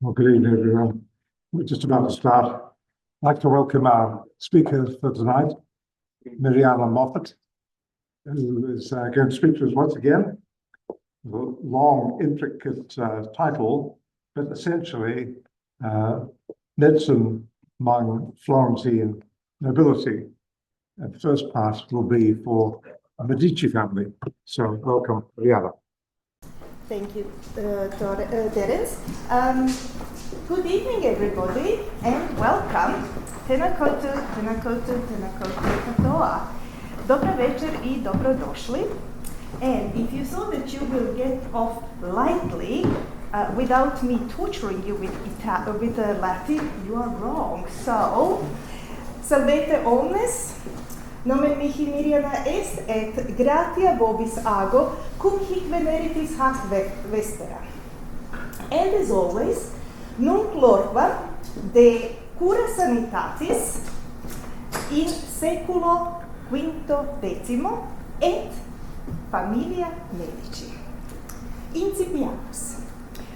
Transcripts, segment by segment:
Well, good evening, everyone. We're just about to start. I'd like to welcome our speakers for tonight, Mirjana Moffat, who is going to speak to us once again. A long, intricate title, but essentially medicine among Florentine nobility. And the first part will be for a Medici family. So welcome, Mirjana. Thank you, Terence. Good evening, everybody, and welcome. Tena koutou katoa. Dobra večer I dobrodošli. And if you thought that you will get off lightly without me torturing you with Latin, you are wrong. So, salvete omnes. Nomen mihi Mirjana est, et gratia vobis ago, cum hic veneritis hac vespera. And as always, nunc lorquam de cura sanitatis in seculo quintodecimo et familia Medici. Incipiamus.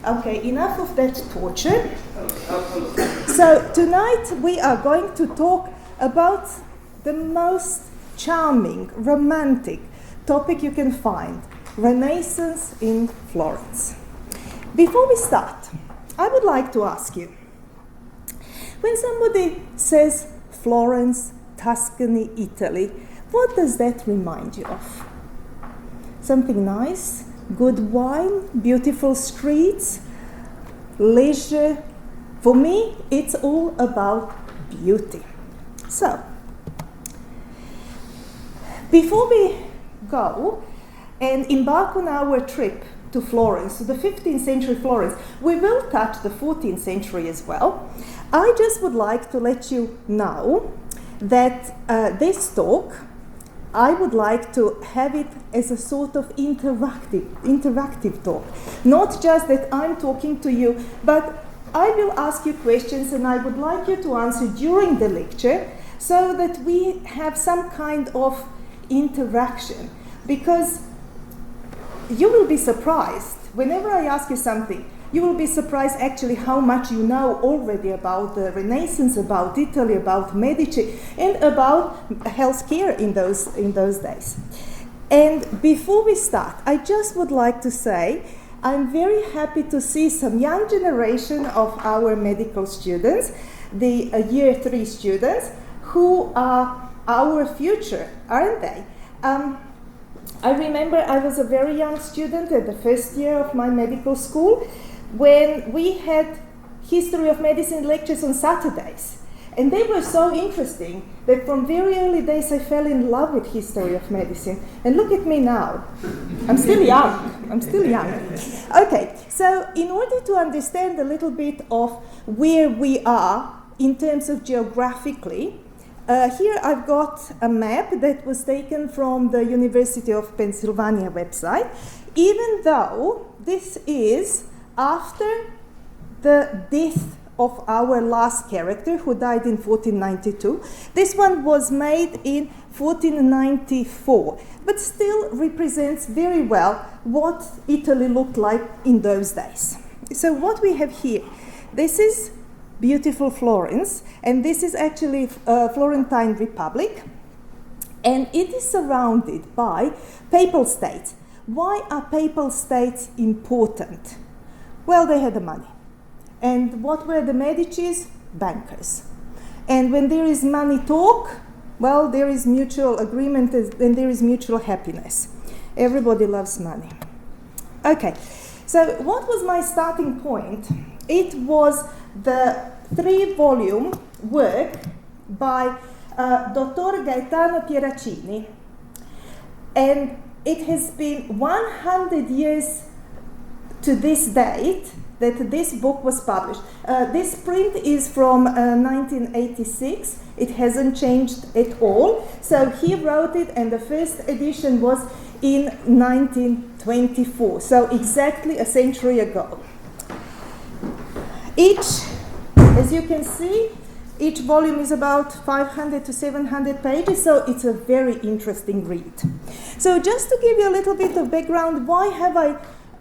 Okay, enough of that torture. So tonight we are going to talk about the most charming, romantic topic you can find, Renaissance in Florence. Before we start, I would like to ask you, when somebody says Florence, Tuscany, Italy, what does that remind you of? Something nice, good wine, beautiful streets, leisure. For me, it's all about beauty. So, before we go and embark on our trip to Florence, to the 15th century Florence, we will touch the 14th century as well. I just would like to let you know that this talk, I would like to have it as a sort of interactive talk. Not just that I'm talking to you, but I will ask you questions and I would like you to answer during the lecture so that we have some kind of interaction, because you will be surprised whenever I ask you something. You will be surprised actually how much you know already about the Renaissance, about Italy, about Medici, and about healthcare in those days. And before we start, I just would like to say I'm very happy to see some young generation of our medical students, the year 3 students, who are our future, aren't they? I remember I was a very young student at the first year of my medical school when we had history of medicine lectures on Saturdays. And they were so interesting that from very early days I fell in love with history of medicine. And look at me now. I'm still young. Okay, so in order to understand a little bit of where we are in terms of geographically, here I've got a map that was taken from the University of Pennsylvania website, even though this is after the death of our last character who died in 1492. This one was made in 1494, but still represents very well what Italy looked like in those days. So what we have here, this is beautiful Florence, and this is actually Florentine Republic, and it is surrounded by papal states. Why are papal states important? Well, they had the money. And what were the Medicis? Bankers. And when there is money talk, well, there is mutual agreement and there is mutual happiness. Everybody loves money. Okay, so what was my starting point? It was the 3-volume work by Dr. Gaetano Pieracini, and it has been 100 years to this date that this book was published. This print is from 1986. It hasn't changed at all. So he wrote it, and the first edition was in 1924, so exactly a century ago. As you can see, each volume is about 500 to 700 pages, so it's a very interesting read. So just to give you a little bit of background, why have I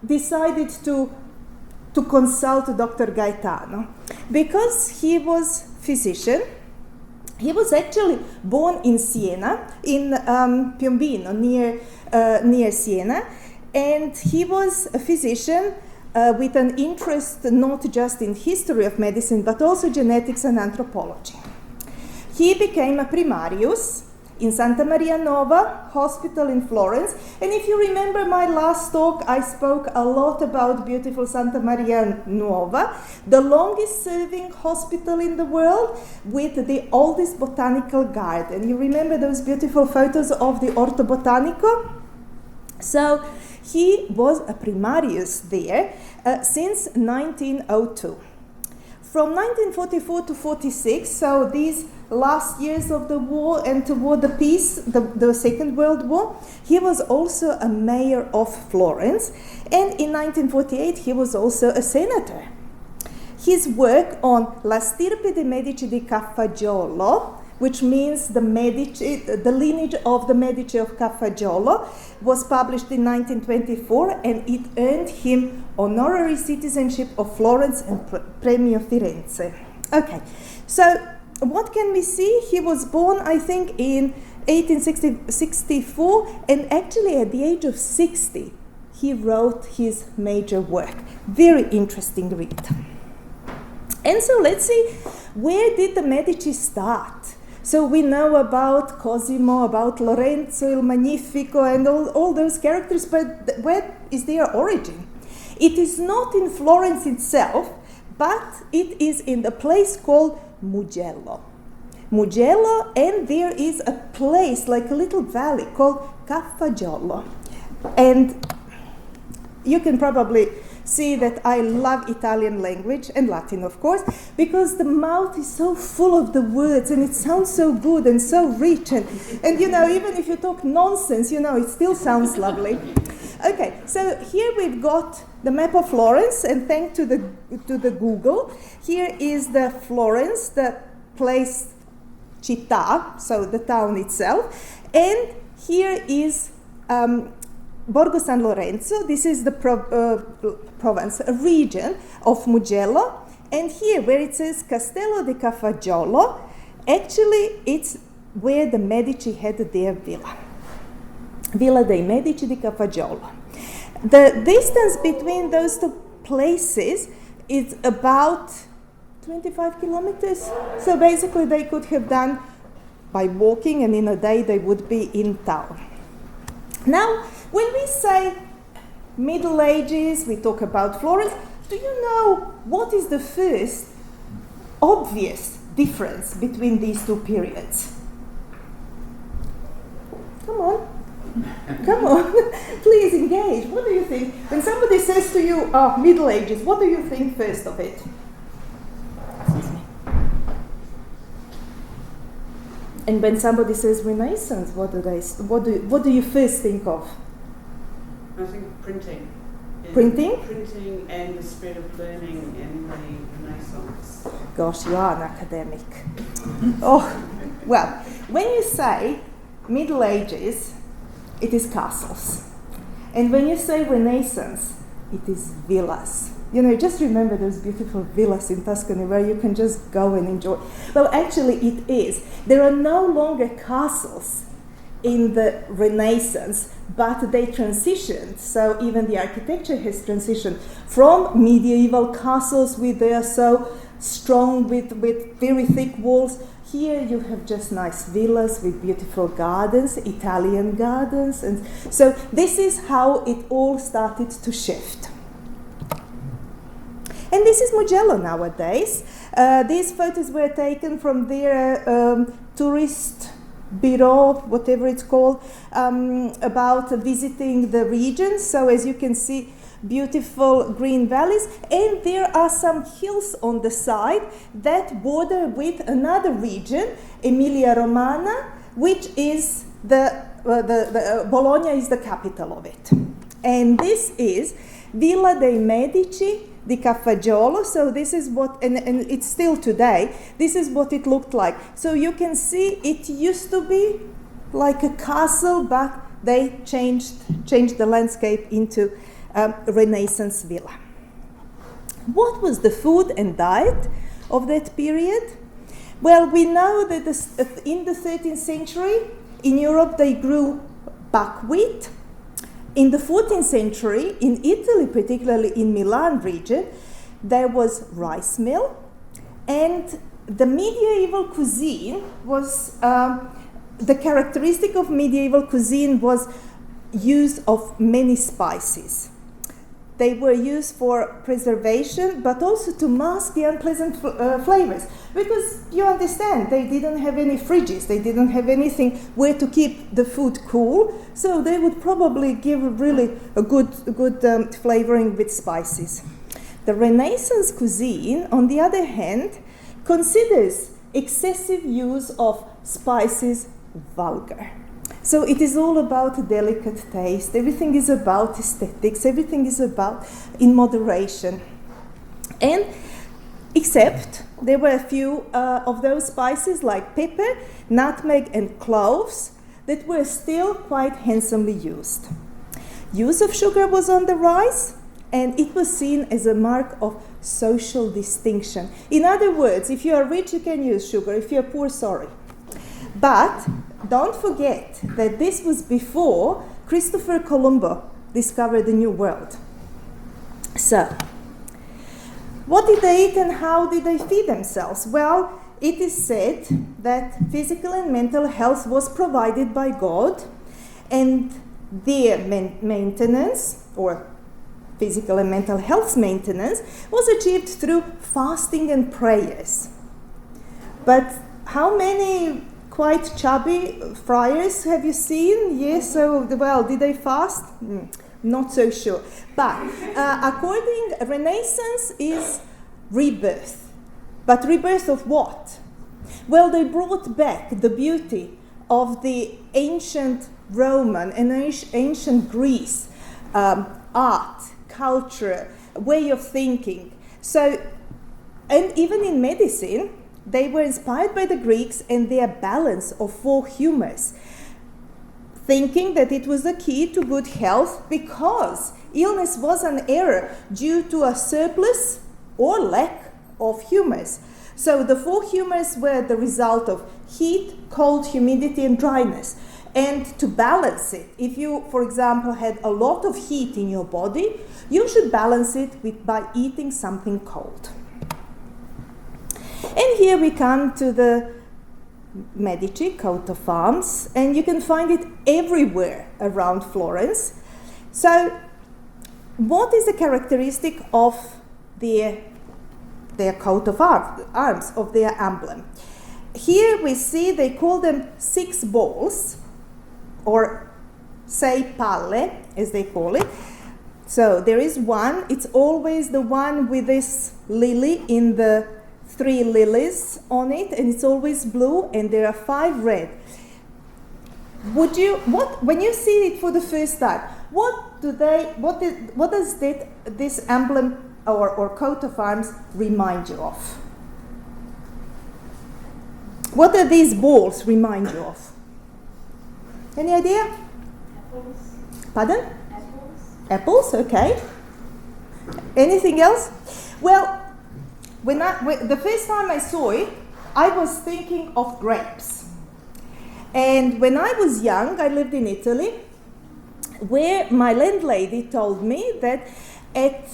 decided to to consult Dr. Gaetano because he was physician. He was actually born in Siena, in Piombino, near Siena, and he was a physician with an interest not just in history of medicine, but also genetics and anthropology. He became a primarius in Santa Maria Nova Hospital in Florence. And if you remember my last talk, I spoke a lot about beautiful Santa Maria Nuova, the longest serving hospital in the world with the oldest botanical garden. You remember those beautiful photos of the Orto Botanico? So he was a primarius there since 1902. From 1944 to 46, so these last years of the war and toward the peace, the Second World War, he was also a mayor of Florence, and in 1948 he was also a senator. His work on La Stirpe de Medici di Cafaggiolo, which means the lineage of the Medici of Cafaggiolo, was published in 1924, and it earned him honorary citizenship of Florence and Premio Firenze. Okay, so what can we see? He was born, I think, in 1864, and actually at the age of 60, he wrote his major work. Very interesting read. And so let's see, where did the Medici start? So we know about Cosimo, about Lorenzo il Magnifico, and all those characters, but where is their origin? It is not in Florence itself, but it is in the place called Mugello. Mugello, and there is a place, like a little valley, called Cafaggiolo. And you can probably see that I love Italian language, and Latin, of course, because the mouth is so full of the words, and it sounds so good and so rich. And you know, even if you talk nonsense, you know, it still sounds lovely. Okay, so here we've got the map of Florence, and thanks to the Google, here is the Florence, the place città, so the town itself, and here is Borgo San Lorenzo. This is the province, a region of Mugello, and here where it says Castello di Cafaggiolo, actually it's where the Medici had their villa. Villa dei Medici di Cafaggiolo. The distance between those two places is about 25 kilometers. So basically they could have done by walking, and in a day they would be in town. Now, when we say Middle Ages, we talk about Florence, do you know what is the first obvious difference between these two periods? Come on. Come on, please engage. What do you think? When somebody says to you, Middle Ages, what do you think first of it? Excuse me. And when somebody says Renaissance, what do you first think of? I think printing. Printing? Printing and the spread of learning in the Renaissance. Gosh, you are an academic. Oh, well, when you say Middle Ages, it is castles. And when you say Renaissance, it is villas. You know, just remember those beautiful villas in Tuscany where you can just go and enjoy. Well, actually it is. There are no longer castles in the Renaissance, but they transitioned. So even the architecture has transitioned from medieval castles with they are so strong with very thick walls. Here you have just nice villas with beautiful gardens, Italian gardens. And so this is how it all started to shift. And this is Mugello nowadays. These photos were taken from their tourist bureau, whatever it's called, about visiting the region. So as you can see, beautiful green valleys, and there are some hills on the side that border with another region, Emilia-Romagna, which is Bologna is the capital of it. And this is Villa dei Medici di Cafaggiolo. So this is what, and it's still today, this is what it looked like. So you can see it used to be like a castle, but they changed the landscape into Renaissance villa. What was the food and diet of that period? Well, we know that in the 13th century, in Europe, they grew buckwheat. In the 14th century, in Italy, particularly in Milan region, there was rice mill. And the medieval cuisine was, the characteristic of medieval cuisine was use of many spices. They were used for preservation, but also to mask the unpleasant flavors. Because you understand, they didn't have any fridges, they didn't have anything where to keep the food cool, so they would probably give really a good flavoring with spices. The Renaissance cuisine, on the other hand, considers excessive use of spices vulgar. So it is all about delicate taste, everything is about aesthetics, everything is about in moderation. And except there were a few of those spices like pepper, nutmeg and cloves that were still quite handsomely used. Use of sugar was on the rise, and it was seen as a mark of social distinction. In other words, if you are rich, you can use sugar. If you're poor, sorry. But don't forget that this was before Christopher Columb discovered the New World. So, what did they eat and how did they feed themselves? Well, it is said that physical and mental health was provided by God, and their maintenance, or physical and mental health maintenance, was achieved through fasting and prayers. But how many quite chubby friars have you seen? Yes, so, well, did they fast? Not so sure. But according, Renaissance is rebirth. But rebirth of what? Well, they brought back the beauty of the ancient Roman and ancient Greece art, culture, way of thinking. So, and even in medicine, they were inspired by the Greeks and their balance of four humors, thinking that it was the key to good health because illness was an error due to a surplus or lack of humors. So the four humors were the result of heat, cold, humidity, and dryness. And to balance it, if you, for example, had a lot of heat in your body, you should balance it by eating something cold. And here we come to the Medici coat of arms, and you can find it everywhere around Florence. So, what is the characteristic of their coat of arms, of their emblem? Here we see they call them 6 balls, or sei palle, as they call it. So there is one, it's always the one with this lily in the 3 lilies on it, and it's always blue, and there are 5 red. When you see it for the first time, what does this emblem or coat of arms remind you of? What do these balls remind you of? Any idea? Apples. Pardon? Apples. Apples, okay. Anything else? Well, the first time I saw it, I was thinking of grapes. And when I was young, I lived in Italy, where my landlady told me that at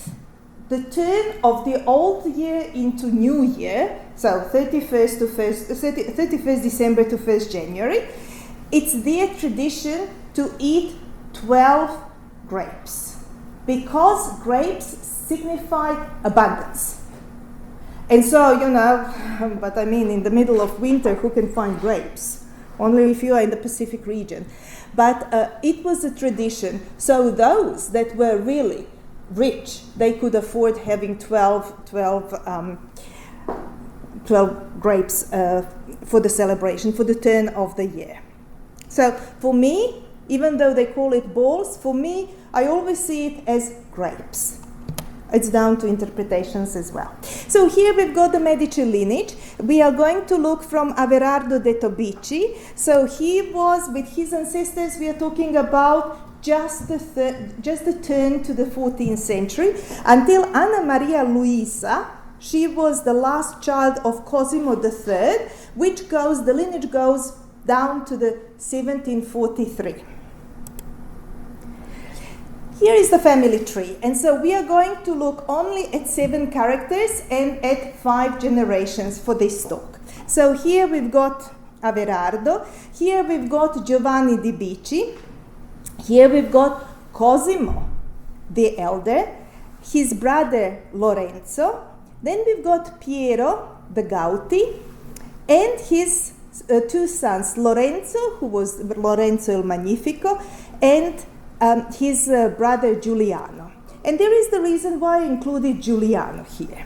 the turn of the old year into new year, so 31st December to 1st January, it's their tradition to eat 12 grapes, because grapes signify abundance. And so, but I mean, in the middle of winter, who can find grapes? Only if you are in the Pacific region. But it was a tradition. So those that were really rich, they could afford having 12 grapes for the celebration, for the turn of the year. So for me, even though they call it balls, for me, I always see it as grapes. It's down to interpretations as well. So here we've got the Medici lineage. We are going to look from Averardo de' Tobici. So he was, with his ancestors, we are talking about just the turn to the 14th century, until Anna Maria Luisa. She was the last child of Cosimo III, the lineage goes down to the 1743. Here is the family tree, and so we are going to look only at 7 characters and at 5 generations for this talk. So here we've got Averardo, here we've got Giovanni di Bici, here we've got Cosimo the elder, his brother Lorenzo, then we've got Piero the Gauti, and his 2 sons, Lorenzo, who was Lorenzo il Magnifico, and his brother Giuliano. And there is the reason why I included Giuliano here.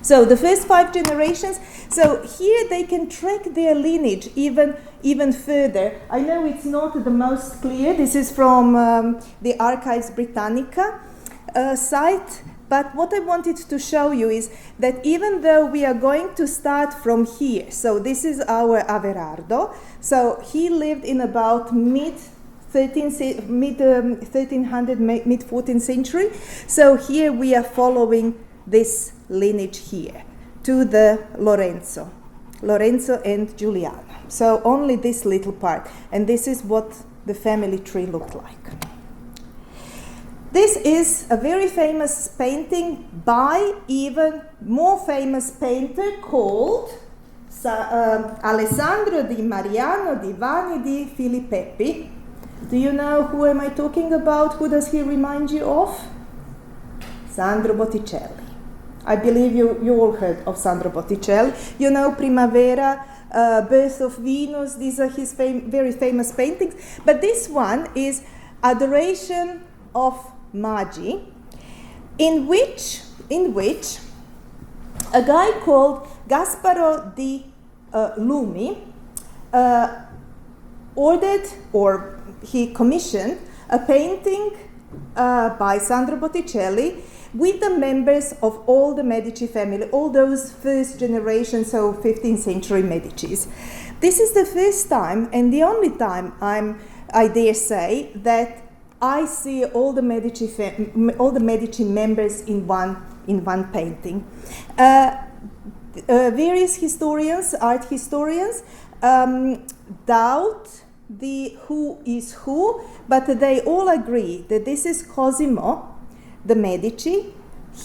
So the first 5 generations, so here they can track their lineage even further. I know it's not the most clear. This is from the Archives Britannica site. But what I wanted to show you is that even though we are going to start from here, so this is our Averardo. So he lived in about mid-1300, mid-14th century. So here we are following this lineage here to the Lorenzo and Giuliano. So only this little part. And this is what the family tree looked like. This is a very famous painting by even more famous painter called Alessandro di Mariano di Vanni di Filippi. Do you know who am I talking about? Who does he remind you of? Sandro Botticelli. I believe you all heard of Sandro Botticelli. You know Primavera, Birth of Venus. These are his very famous paintings. But this one is Adoration of Magi, in which a guy called Gasparo di Lumi ordered, or he commissioned, a painting by Sandro Botticelli with the members of all the Medici family, all those first generation, so 15th century Medicis. This is the first time and the only time I dare say that I see all the Medici members in one painting. Various historians, art historians, doubt the who is who, but they all agree that this is Cosimo the Medici,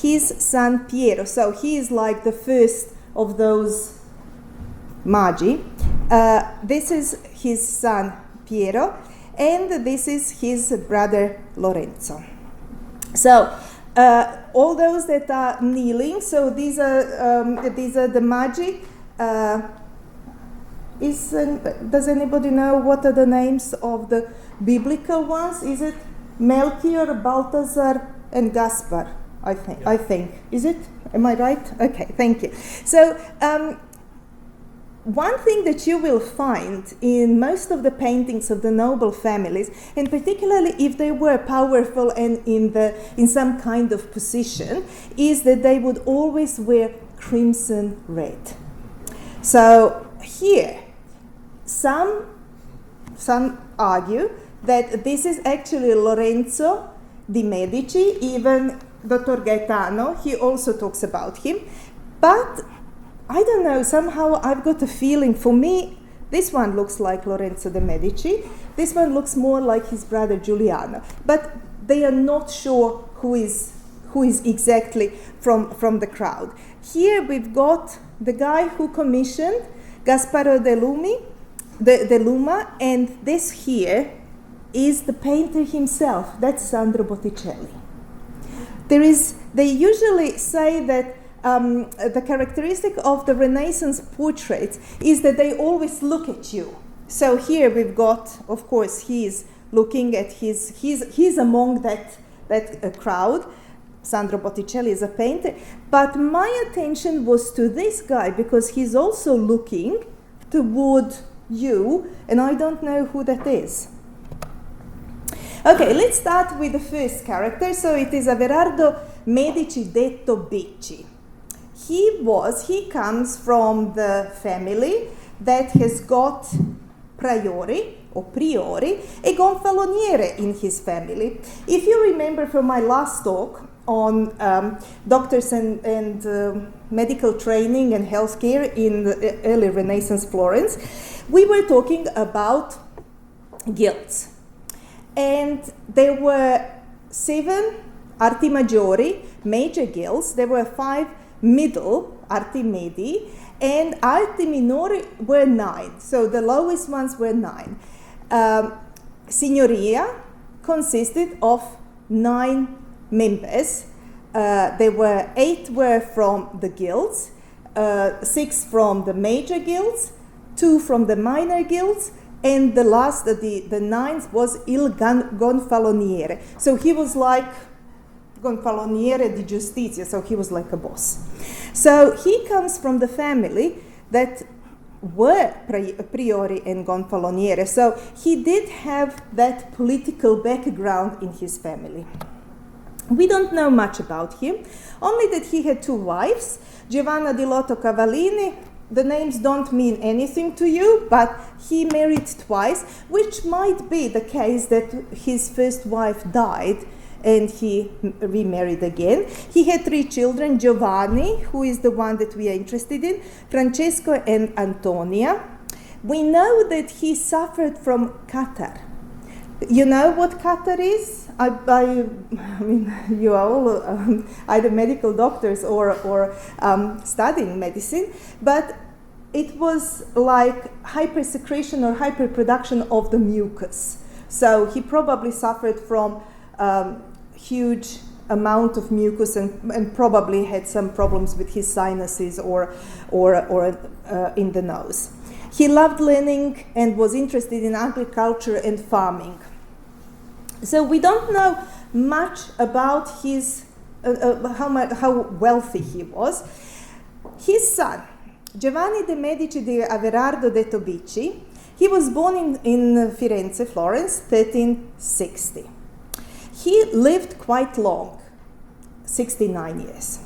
his son Piero. So he is like the first of those Magi. This is his son Piero. And this is his brother Lorenzo. So all those that are kneeling. So these are the Magi. Does anybody know what are the names of the biblical ones? Is it Melchior, Balthazar, and Gaspar? I think. Is it? Am I right? Okay. Thank you. So. One thing that you will find in most of the paintings of the noble families, and particularly if they were powerful and in some kind of position, is that they would always wear crimson red. So here, some argue that this is actually Lorenzo di Medici. Even Dr. Gaetano, he also talks about him, but I don't know, somehow I've got a feeling, for me, this one looks like Lorenzo de' Medici, this one looks more like his brother Giuliano, but they are not sure who is exactly from the crowd. Here we've got the guy who commissioned Gasparo de Luma, and this here is the painter himself, that's Sandro Botticelli. They usually say that the characteristic of the Renaissance portraits is that they always look at you. So here we've got, of course, he's looking at he's among that crowd. Sandro Botticelli is a painter. But my attention was to this guy because he's also looking toward you, and I don't know who that is. Okay, let's start with the first character. So it is Averardo Medici detto Bicci. He comes from the family that has got priori, or priori, e gonfaloniere in his family. If you remember from my last talk on doctors and medical training and healthcare in the early Renaissance Florence, we were talking about guilds. And there were 7 arti maggiori, major guilds. There were 5 middle, arti medi, and arti minori were 9. So the lowest ones were 9. Signoria consisted of 9 members. There were 8 were from the guilds, 6 from the major guilds, 2 from the minor guilds, and the last, the 9th was il gonfaloniere. So he was like gonfaloniere di giustizia, so he was like a boss. So he comes from the family that were priori and gonfaloniere, so he did have that political background in his family. We don't know much about him, only that he had 2 wives, Giovanna di Lotto Cavallini. The names don't mean anything to you, but he married twice, which might be the case that his first wife died and he remarried again. He had 3 children, Giovanni, who is the one that we are interested in, Francesco and Antonia. We know that he suffered from catarrh. You know what catarrh is? I mean, you are all either medical doctors or studying medicine, but it was like hypersecretion or hyperproduction of the mucus. So he probably suffered from huge amount of mucus and probably had some problems with his sinuses or in the nose. He loved learning and was interested in agriculture and farming. So we don't know much about his how wealthy he was. His son, Giovanni de' Medici di Averardo de' Tobici, he was born in Firenze, Florence, 1360. He lived quite long, 69 years.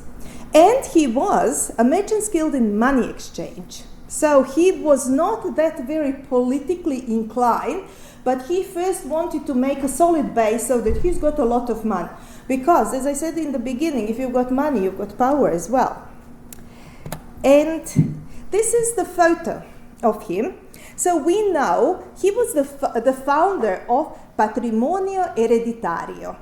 And he was a merchant skilled in money exchange. So he was not that very politically inclined, but he first wanted to make a solid base so that he's got a lot of money. Because, as I said in the beginning, if you've got money, you've got power as well. And this is the photo of him. So we know he was the founder of Patrimonio Ereditario.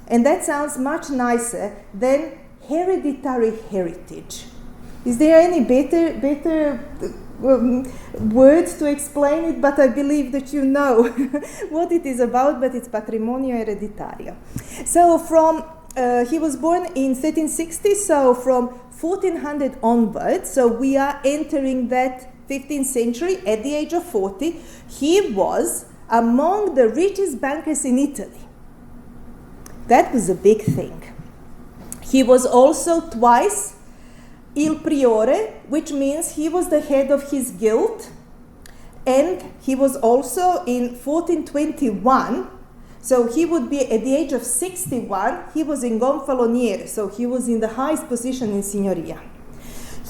And that sounds much nicer than hereditary heritage. Is there any better words to explain it? But I believe that you know what it is about, but it's Patrimonio Ereditario. So he was born in 1360, so from 1400 onwards, so we are entering that 15th century. At the age of 40, he was among the richest bankers in Italy. That was a big thing. He was also twice il priore, which means he was the head of his guild, and he was also in 1421, so he would be at the age of 61, he was in gonfaloniere, so he was in the highest position in Signoria.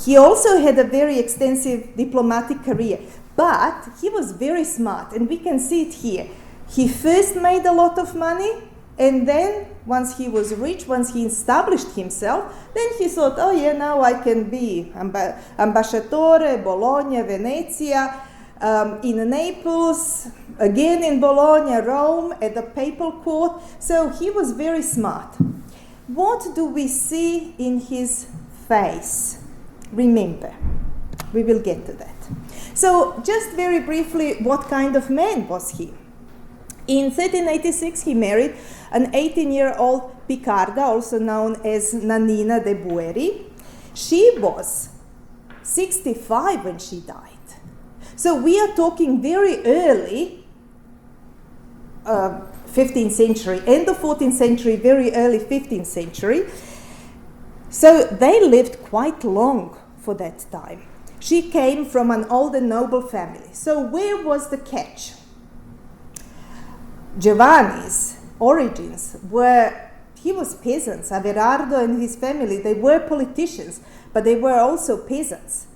He also had a very extensive diplomatic career, but he was very smart, and we can see it here. He first made a lot of money, and then once he was rich, once he established himself, then he thought, oh yeah, now I can be ambasciatore, Bologna, Venezia, in Naples, again in Bologna, Rome, at the papal court. So he was very smart. What do we see in his face? Remember, we will get to that. So just very briefly, what kind of man was he? In 1386, he married an 18-year-old Picarda, also known as Nannina de' Bueri. She was 65 when she died. So we are talking very early 15th century, end of 14th century, very early 15th century. So they lived quite long for that time. She came from an old and noble family. So where was the catch? Giovanni's origins were, he was peasants. Averardo and his family, they were politicians, but they were also peasants.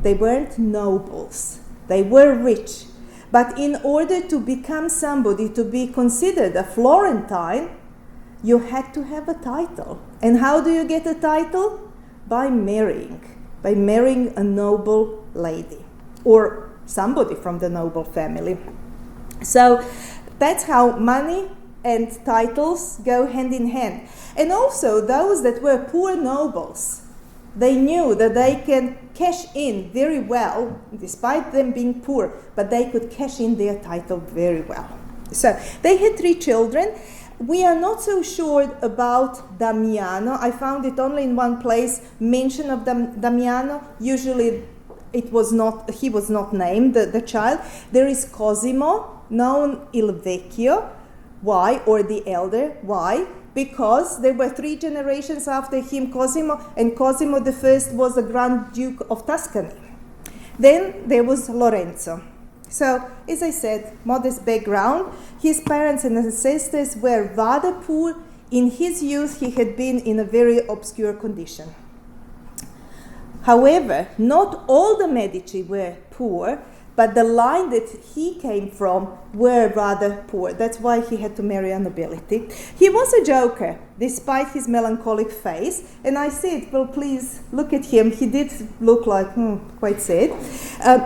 They weren't nobles. They were rich, But in order to become somebody, to be considered a Florentine, you had to have a title. And how do you get a title? By marrying a noble lady or somebody from the noble family. So that's how money and titles go hand in hand. And also those that were poor nobles, they knew that they can cash in very well, despite them being poor, but they could cash in their title very well. So they had 3 children. We are not so sure about Damiano. I found it only in one place, mention of Damiano. Usually he was not named, the child. There is Cosimo, known Il Vecchio. Why? Or the elder. Why? Because there were 3 generations after him, Cosimo, and Cosimo the first was the Grand Duke of Tuscany. Then there was Lorenzo. So, as I said, modest background. His parents and ancestors were rather poor. In his youth, he had been in a very obscure condition. However, not all the Medici were poor, but the line that he came from were rather poor. That's why he had to marry a nobility. He was a joker, despite his melancholic face. And I said, well, please look at him. He did look like quite sad.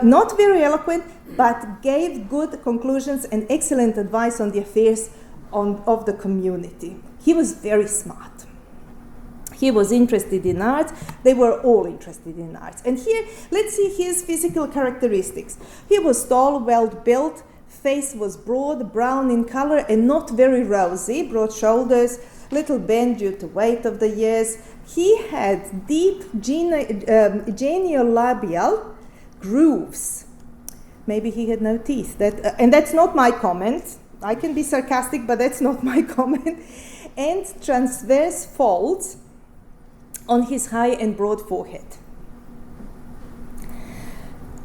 Not very eloquent, but gave good conclusions and excellent advice on the affairs of the community. He was very smart. He was interested in art. They were all interested in art. And here, let's see his physical characteristics. He was tall, well-built, face was broad, brown in color, and not very rosy, broad shoulders, little bent due to weight of the years. He had deep geniolabial grooves. Maybe he had no teeth. And that's not my comment. I can be sarcastic, but that's not my comment. And transverse folds on his high and broad forehead.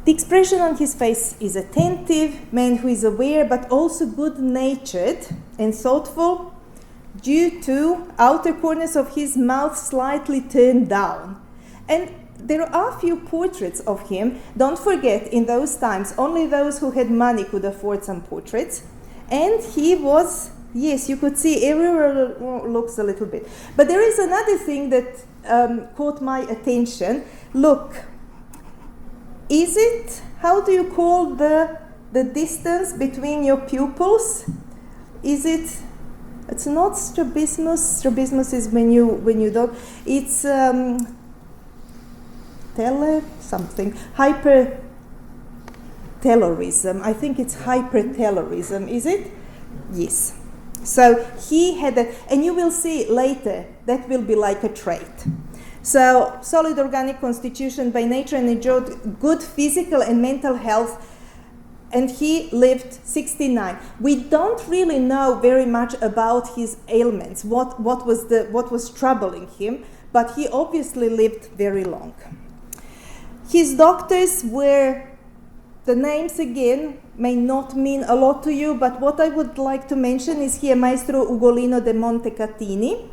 The expression on his face is attentive, man who is aware but also good-natured and thoughtful, due to outer corners of his mouth slightly turned down. And there are few portraits of him. Don't forget, in those times, only those who had money could afford some portraits. And he was, yes, you could see everywhere looks a little bit. But there is another thing that caught my attention. Look, is it, how do you call the distance between your pupils? Is it, it's not strabismus. Strabismus is when you don't, it's hypertelorism. I think it's hypertelorism, is it? Yes. So he had that, and you will see later that will be like a trait. So solid organic constitution by nature and enjoyed good physical and mental health, and he lived 69. We don't really know very much about his ailments, what was troubling him, but he obviously lived very long. His doctors were, the names again may not mean a lot to you, but what I would like to mention is here Maestro Ugolino de Montecatini,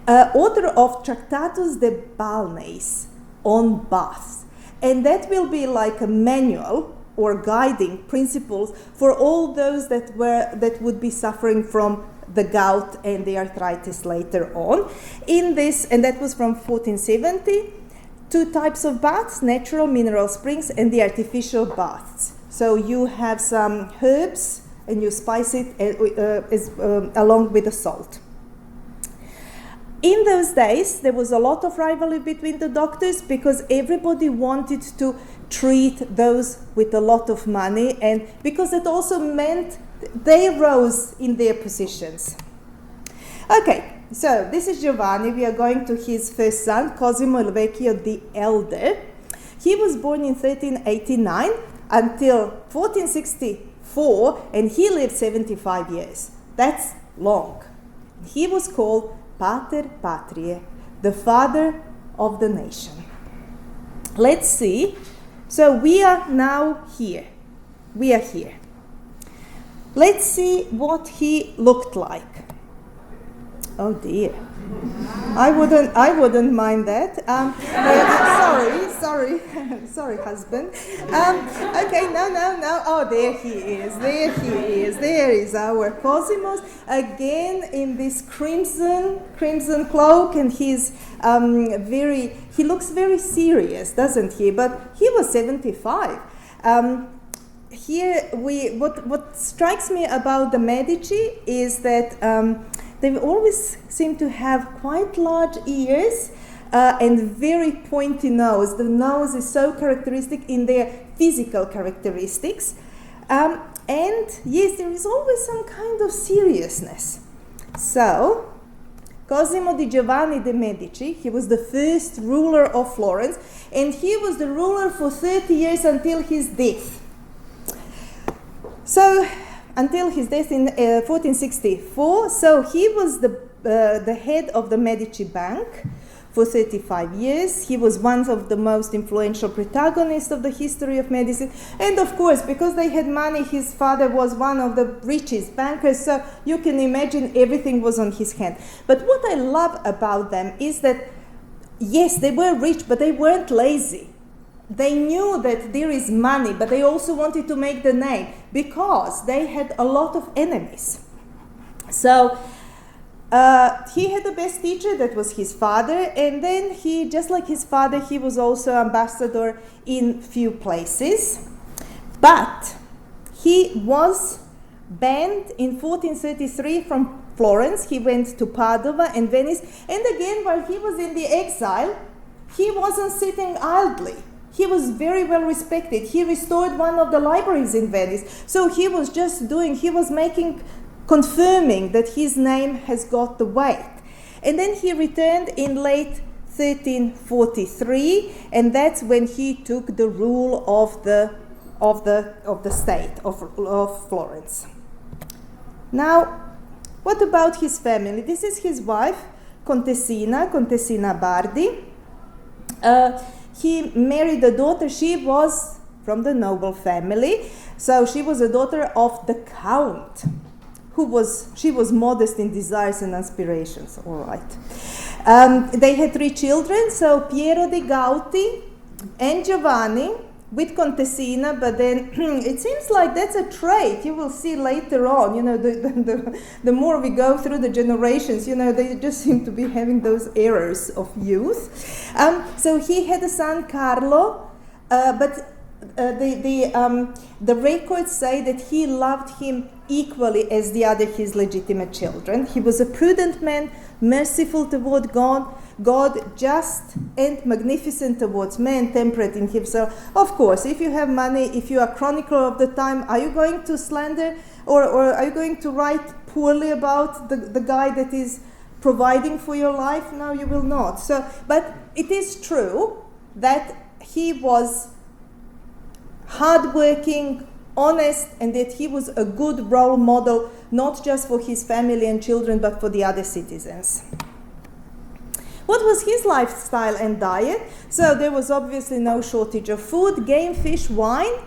author of Tractatus de Balneis on baths. And that will be like a manual or guiding principles for all those that would be suffering from the gout and the arthritis later on. In this, and that was from 1470, 2 types of baths, natural mineral springs and the artificial baths. So you have some herbs and you spice it along with the salt. In those days, there was a lot of rivalry between the doctors because everybody wanted to treat those with a lot of money, and because it also meant they rose in their positions. Okay, so this is Giovanni. We are going to his first son, Cosimo il Vecchio the Elder. He was born in 1389 until 1464, and he lived 75 years. That's long. He was called Pater Patriae, the father of the nation. Let's see. So we are now here. We are here. Let's see what he looked like. Oh dear. I wouldn't mind that. Sorry, husband. Okay, no. Oh, there he is. There is our Cosmos again in this crimson cloak, and he's he looks very serious, doesn't he? But he was 75. What strikes me about the Medici is that they always seem to have quite large ears and very pointy nose. The nose is so characteristic in their physical characteristics. And yes, there is always some kind of seriousness. So, Cosimo di Giovanni de' Medici, he was the first ruler of Florence, and he was the ruler for 30 years until his death. So, until his death in 1464, so he was the head of the Medici Bank for 35 years. He was one of the most influential protagonists of the history of medicine. And of course, because they had money, his father was one of the richest bankers, so you can imagine everything was on his hand. But what I love about them is that, yes, they were rich, but they weren't lazy. They knew that there is money, but they also wanted to make the name because they had a lot of enemies. So he had the best teacher, that was his father, and then he, just like his father, he was also ambassador in few places. But he was banned in 1433 from Florence. He went to Padua and Venice, and again, while he was in the exile, he wasn't sitting idly. He was very well respected. He restored one of the libraries in Venice. So he was confirming that his name has got the weight. And then he returned in late 1343, and that's when he took the rule of the state of Florence. Now, what about his family? This is his wife, Contessina Bardi. He married a daughter. She was from the noble family, so she was a daughter of the count, she was modest in desires and aspirations. All right. They had 3 children, so Piero de' Gauti and Giovanni with Contessina, but then it seems like that's a trait you will see later on. You know, the more we go through the generations, you know, they just seem to be having those errors of youth. So he had a son, Carlo, but the records say that he loved him equally as the other his legitimate children. He was a prudent man, merciful toward God, just and magnificent towards men, temperate in himself. Of course, if you have money, if you are chronicler of the time, are you going to slander or are you going to write poorly about the guy that is providing for your life? No, you will not. So, but it is true that he was hardworking, honest, and that he was a good role model, not just for his family and children, but for the other citizens. What was his lifestyle and diet? So there was obviously no shortage of food, game, fish, wine.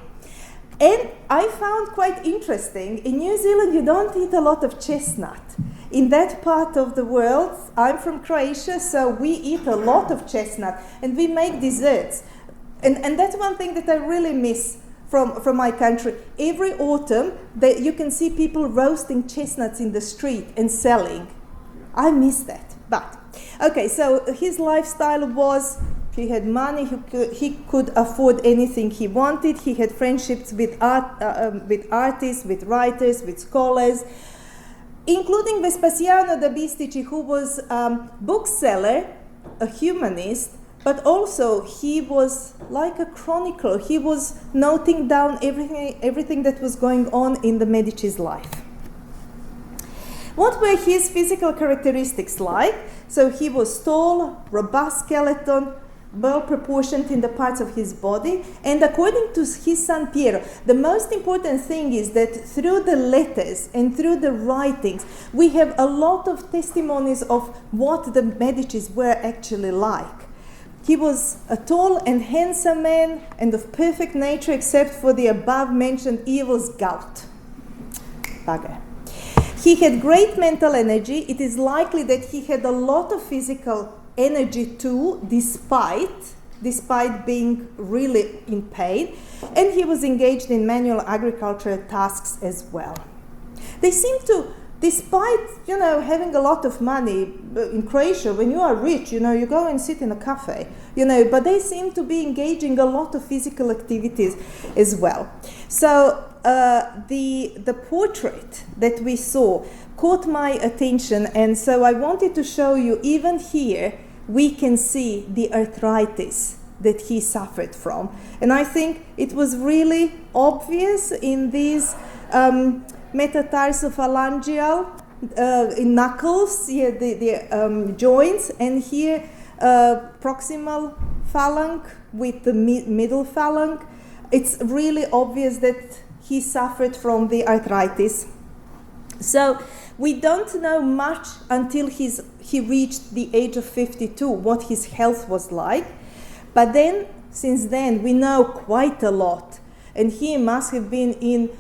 And I found quite interesting, in New Zealand you don't eat a lot of chestnut. In that part of the world, I'm from Croatia, so we eat a lot of chestnut and we make desserts. And that's one thing that I really miss from my country. Every autumn, you can see people roasting chestnuts in the street and selling. I miss that. But, okay, so his lifestyle was, he had money, he could afford anything he wanted. He had friendships with artists, with writers, with scholars, including Vespasiano da Bisticci, who was a bookseller, a humanist, but also he was like a chronicler. He was noting down everything that was going on in the Medici's life. What were his physical characteristics like? So he was tall, robust skeleton, well proportioned in the parts of his body. And according to his son Piero, the most important thing is that through the letters and through the writings, we have a lot of testimonies of what the Medicis were actually like. He was a tall and handsome man and of perfect nature except for the above-mentioned evil's gout. Bugger. He had great mental energy. It is likely that he had a lot of physical energy too, despite being really in pain, and he was engaged in manual agricultural tasks as well. They seem to, despite, having a lot of money in Croatia, when you are rich, you go and sit in a cafe, but they seem to be engaging a lot of physical activities as well. So the portrait that we saw caught my attention, and so I wanted to show you, even here, we can see the arthritis that he suffered from. And I think it was really obvious in these metatarsophalangeal in knuckles, here the joints, and here proximal phalanx with the middle phalanx. It's really obvious that he suffered from the arthritis. So we don't know much until he reached the age of 52 what his health was like. But then, since then, we know quite a lot. And he must have been in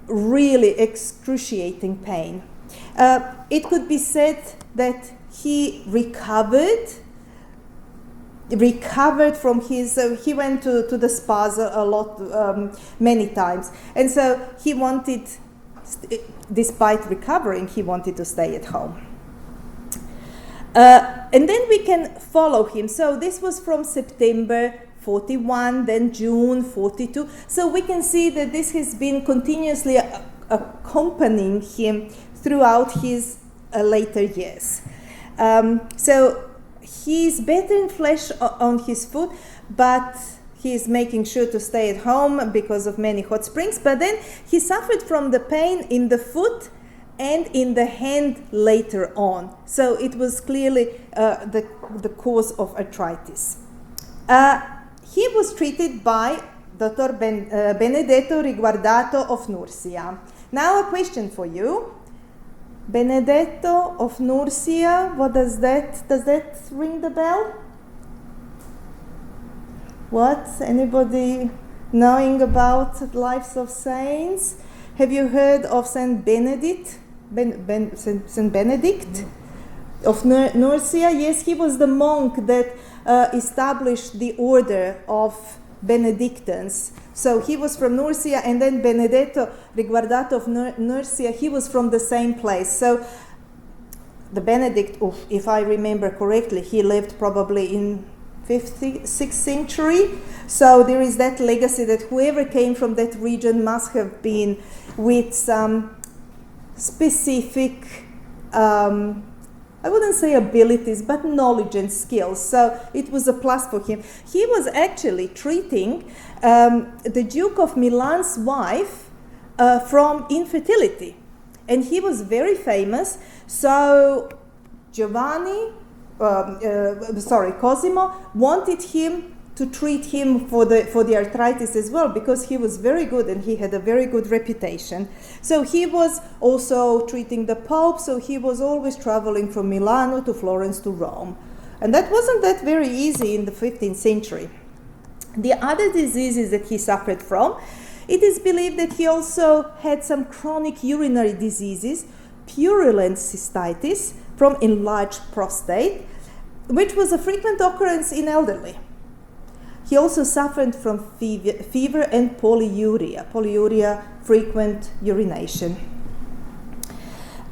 really excruciating pain. It could be said that he recovered from his, he went to the spas a lot, many times. And so he wanted, despite recovering, he wanted to stay at home. And then we can follow him. So this was from September 41, then June 42. So we can see that this has been continuously accompanying him throughout his later years. So he's better in flesh on his foot, but he's making sure to stay at home because of many hot springs. But then he suffered from the pain in the foot and in the hand later on. So it was clearly the cause of arthritis. He was treated by Dr. Benedetto Riguardato of Nursia. Now a question for you. Benedetto of Nursia, what does that ring the bell? What? Anybody knowing about lives of saints? Have you heard of Saint Benedict? Saint Benedict of Nursia? Yes, he was the monk that established the order of Benedictines. So he was from Nursia, and then Benedetto Riguardato of Nursia, he was from the same place. So the Benedict, if I remember correctly, he lived probably in 5th, 6th century. So there is that legacy that whoever came from that region must have been with some specific, I wouldn't say abilities, but knowledge and skills. So it was a plus for him. He was actually treating the Duke of Milan's wife from infertility. And he was very famous. So Cosimo wanted him to treat him for the arthritis as well, because he was very good and he had a very good reputation. So he was also treating the Pope, so he was always traveling from Milano to Florence to Rome. And that wasn't that very easy in the 15th century. The other diseases that he suffered from, it is believed that he also had some chronic urinary diseases, purulent cystitis from enlarged prostate, which was a frequent occurrence in elderly. He also suffered from fever and polyuria, frequent urination.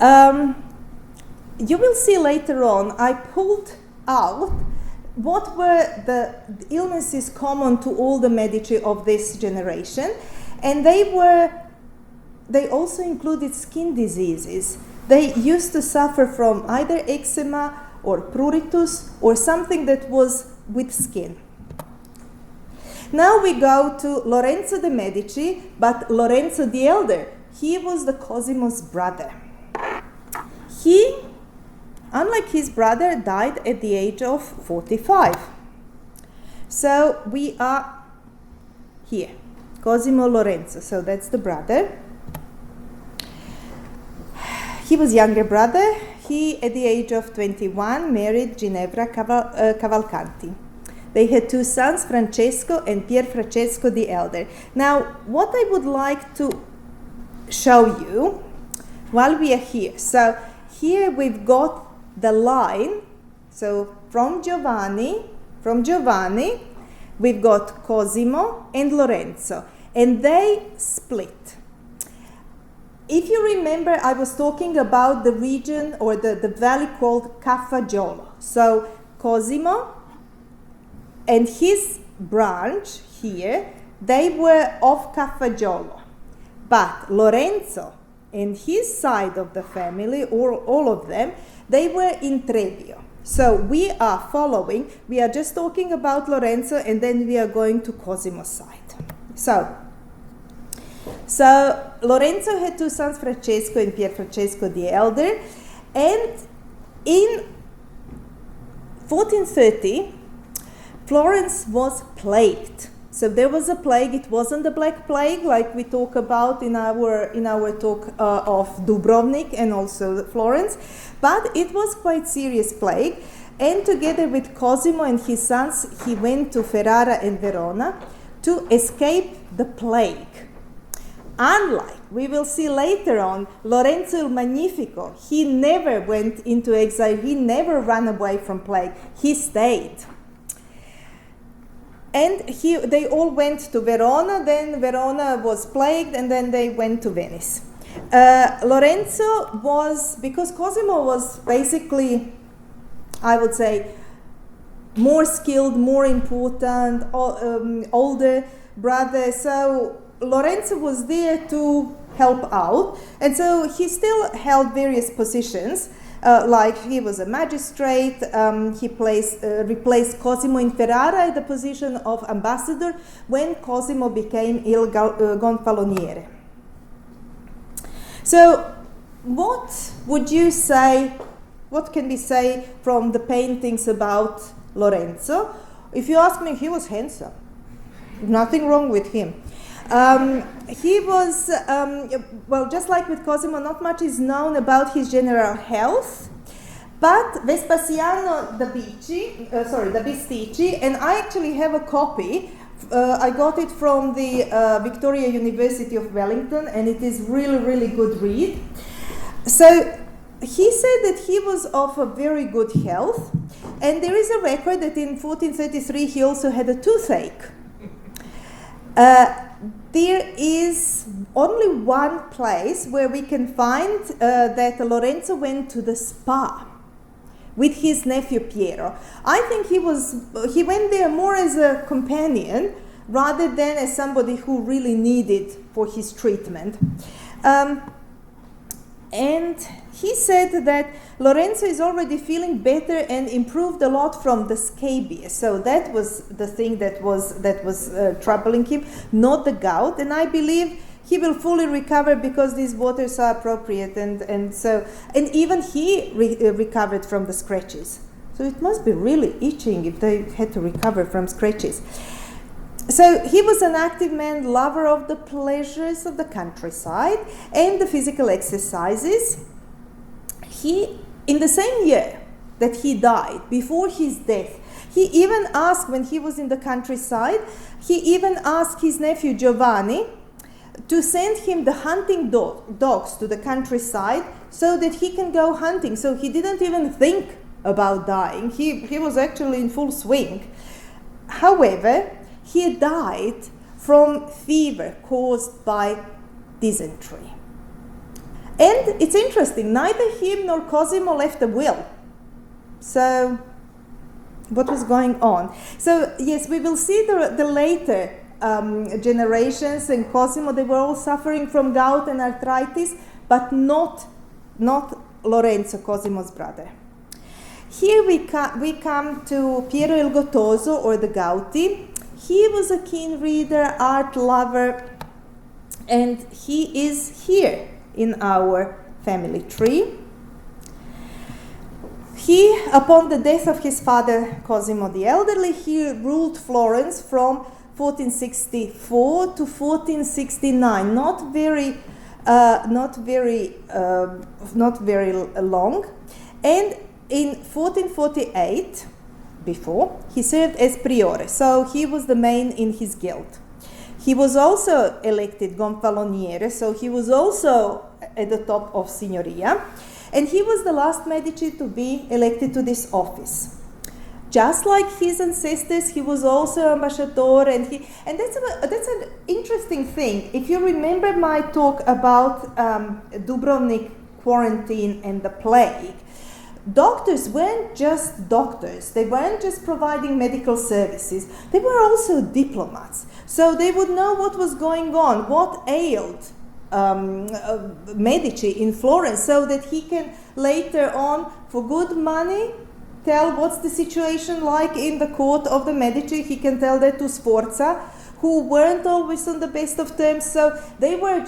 You will see later on, I pulled out what were the illnesses common to all the Medici of this generation, and they also included skin diseases. They used to suffer from either eczema or pruritus or something that was with skin. Now we go to Lorenzo de' Medici, but Lorenzo the Elder, he was the Cosimo's brother. He, unlike his brother, died at the age of 45. So we are here, Cosimo Lorenzo, so that's the brother. He was younger brother. He, at the age of 21, married Ginevra Cavalcanti. They had two sons, Francesco and Pier Francesco the Elder. Now, what I would like to show you, while we are here. So here we've got the line. So from Giovanni, we've got Cosimo and Lorenzo, and they split. If you remember, I was talking about the region or the valley called Cafaggiolo. So Cosimo and his branch here, they were of Cafaggiolo. But Lorenzo and his side of the family, or all of them, they were in Trebbio. So we are just talking about Lorenzo, and then we are going to Cosimo's side. So Lorenzo had two sons, Francesco and Pier Francesco the Elder, and in 1430, Florence was plagued. So there was a plague. It wasn't the Black Plague like we talk about in our talk of Dubrovnik and also Florence, but it was quite serious plague. And together with Cosimo and his sons, he went to Ferrara and Verona to escape the plague. Unlike, we will see later on, Lorenzo il Magnifico, he never went into exile, he never ran away from plague, he stayed. And they all went to Verona, then Verona was plagued, and then they went to Venice. Lorenzo was, because Cosimo was basically, I would say, more skilled, more important, older brother, so Lorenzo was there to help out, and so he still held various positions, like he was a magistrate. He replaced Cosimo in Ferrara at the position of ambassador when Cosimo became il gonfaloniere. So what would you say, what can we say from the paintings about Lorenzo? If you ask me, he was handsome. Nothing wrong with him. He was, well, just like with Cosimo, not much is known about his general health, but Vespasiano da Bisticci, and I actually have a copy. I got it from the Victoria University of Wellington, and it is really, really good read. So he said that he was of a very good health, and there is a record that in 1433 he also had a toothache. There is only one place where we can find that Lorenzo went to the spa with his nephew Piero. I think he went there more as a companion rather than as somebody who really needed for his treatment. And he said that Lorenzo is already feeling better and improved a lot from the scabies. So that was the thing that was troubling him, not the gout. And I believe he will fully recover because these waters are appropriate. And even he recovered from the scratches. So it must be really itching if they had to recover from scratches. So he was an active man, lover of the pleasures of the countryside and the physical exercises. In the same year that he died, before his death, he even asked, when he was in the countryside, he even asked his nephew Giovanni to send him the hunting dogs to the countryside so that he can go hunting. So he didn't even think about dying. He was actually in full swing. However, he died from fever caused by dysentery. And it's interesting, neither him nor Cosimo left a will. So what was going on? So yes, we will see the later generations, and Cosimo, they were all suffering from gout and arthritis, but not Lorenzo, Cosimo's brother. Here we come to Piero il Gottoso, or the Gauti. He was a keen reader, art lover, and he is here in our family tree. He, upon the death of his father Cosimo the Elderly, he ruled Florence from 1464 to 1469. Not very long. And in 1448, he served as priore, so he was the main in his guild. He was also elected gonfaloniere, so he was also at the top of Signoria. And he was the last Medici to be elected to this office. Just like his ancestors, he was also ambassador, and that's an interesting thing. If you remember my talk about Dubrovnik quarantine and the plague, doctors weren't just doctors. They weren't just providing medical services. They were also diplomats. So they would know what was going on, what ailed Medici in Florence, so that he can later on, for good money, tell what's the situation like in the court of the Medici. He can tell that to Sforza, who weren't always on the best of terms. So they were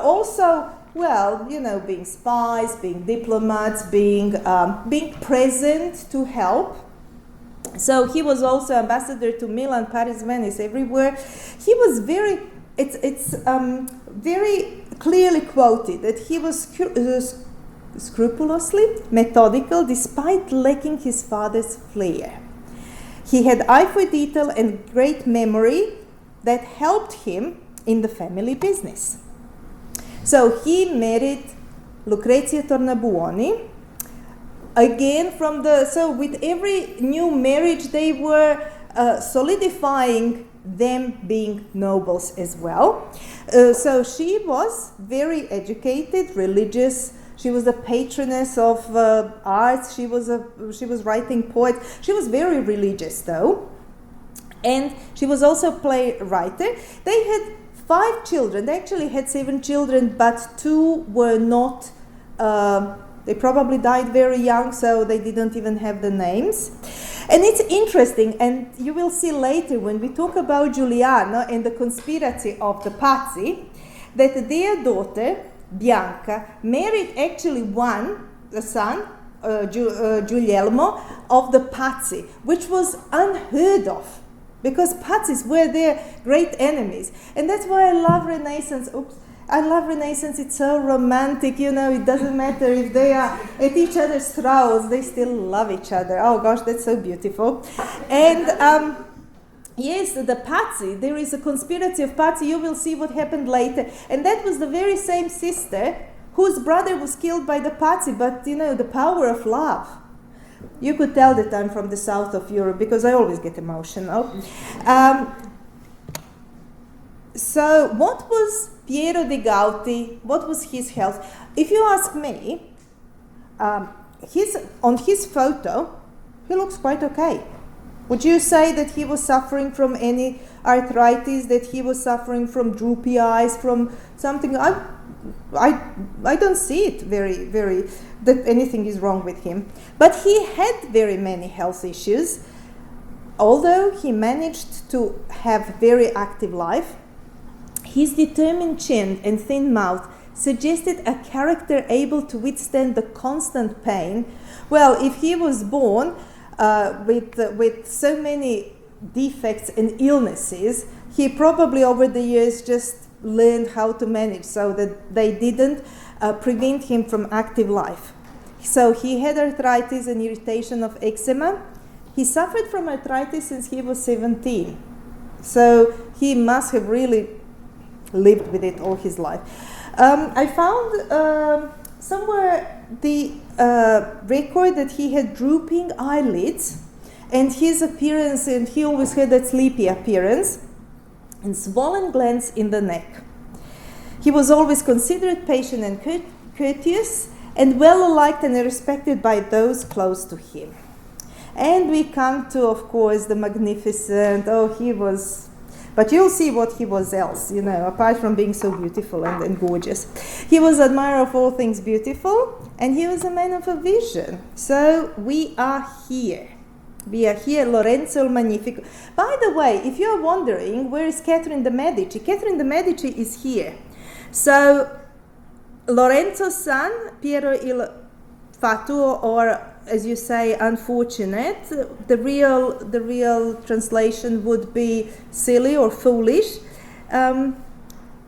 also, well, you know, being spies, being diplomats, being present to help. So he was also ambassador to Milan, Paris, Venice, everywhere. He was very clearly quoted that he was scrupulously methodical despite lacking his father's flair. He had eye for detail and great memory that helped him in the family business. So he married Lucrezia Tornabuoni. Again, so with every new marriage, they were solidifying them being nobles as well. So she was very educated, religious. She was a patroness of arts. She was writing poets. She was very religious, though, and she was also a playwright. They had 5 children. They actually had 7 children, but 2 were not. They probably died very young, so they didn't even have the names. And it's interesting, and you will see later when we talk about Giuliano and the conspiracy of the Pazzi, that their daughter, Bianca, married actually the son, Guglielmo, of the Pazzi, which was unheard of, because Pazzis were their great enemies. And that's why I love Renaissance. I love Renaissance. It's so romantic, you know. It doesn't matter if they are at each other's throats, they still love each other. Oh gosh, that's so beautiful. And yes, the Pazzi, there is a conspiracy of Pazzi. You will see what happened later. And that was the very same sister whose brother was killed by the Pazzi, but you know, the power of love. You could tell that I'm from the south of Europe because I always get emotional. So what was Piero de Gauti? What was his health? If you ask me, on his photo, he looks quite okay. Would you say that he was suffering from any arthritis, that he was suffering from droopy eyes, from something? I don't see it very that anything is wrong with him. But he had very many health issues. Although he managed to have very active life, his determined chin and thin mouth suggested a character able to withstand the constant pain. Well, if he was born with so many defects and illnesses, he probably over the years just learned how to manage so that they didn't prevent him from active life. So he had arthritis and irritation of eczema. He suffered from arthritis since he was 17. So he must have really lived with it all his life. I found somewhere the record that he had drooping eyelids and his appearance, and he always had that sleepy appearance, and swollen glands in the neck. He was always considerate, patient, and courteous, and well liked and respected by those close to him. And we come to, of course, the magnificent, he was, but you'll see what he was else, you know, apart from being so beautiful and gorgeous. He was an admirer of all things beautiful, and he was a man of a vision. So we are here. We are here, Lorenzo il Magnifico. By the way, if you're wondering, where is Catherine de' Medici? Catherine de' Medici is here. So Lorenzo's son, Piero il Fatuo, or as you say, unfortunate. The real translation would be silly or foolish.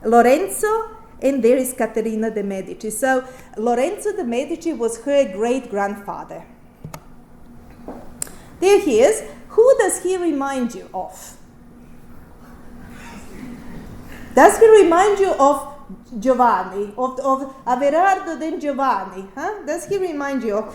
Lorenzo, and there is Caterina de' Medici. So Lorenzo de' Medici was her great-grandfather. There he is. Who does he remind you of? Does he remind you of Giovanni, of Averardo then Giovanni. Huh? Does he remind you of?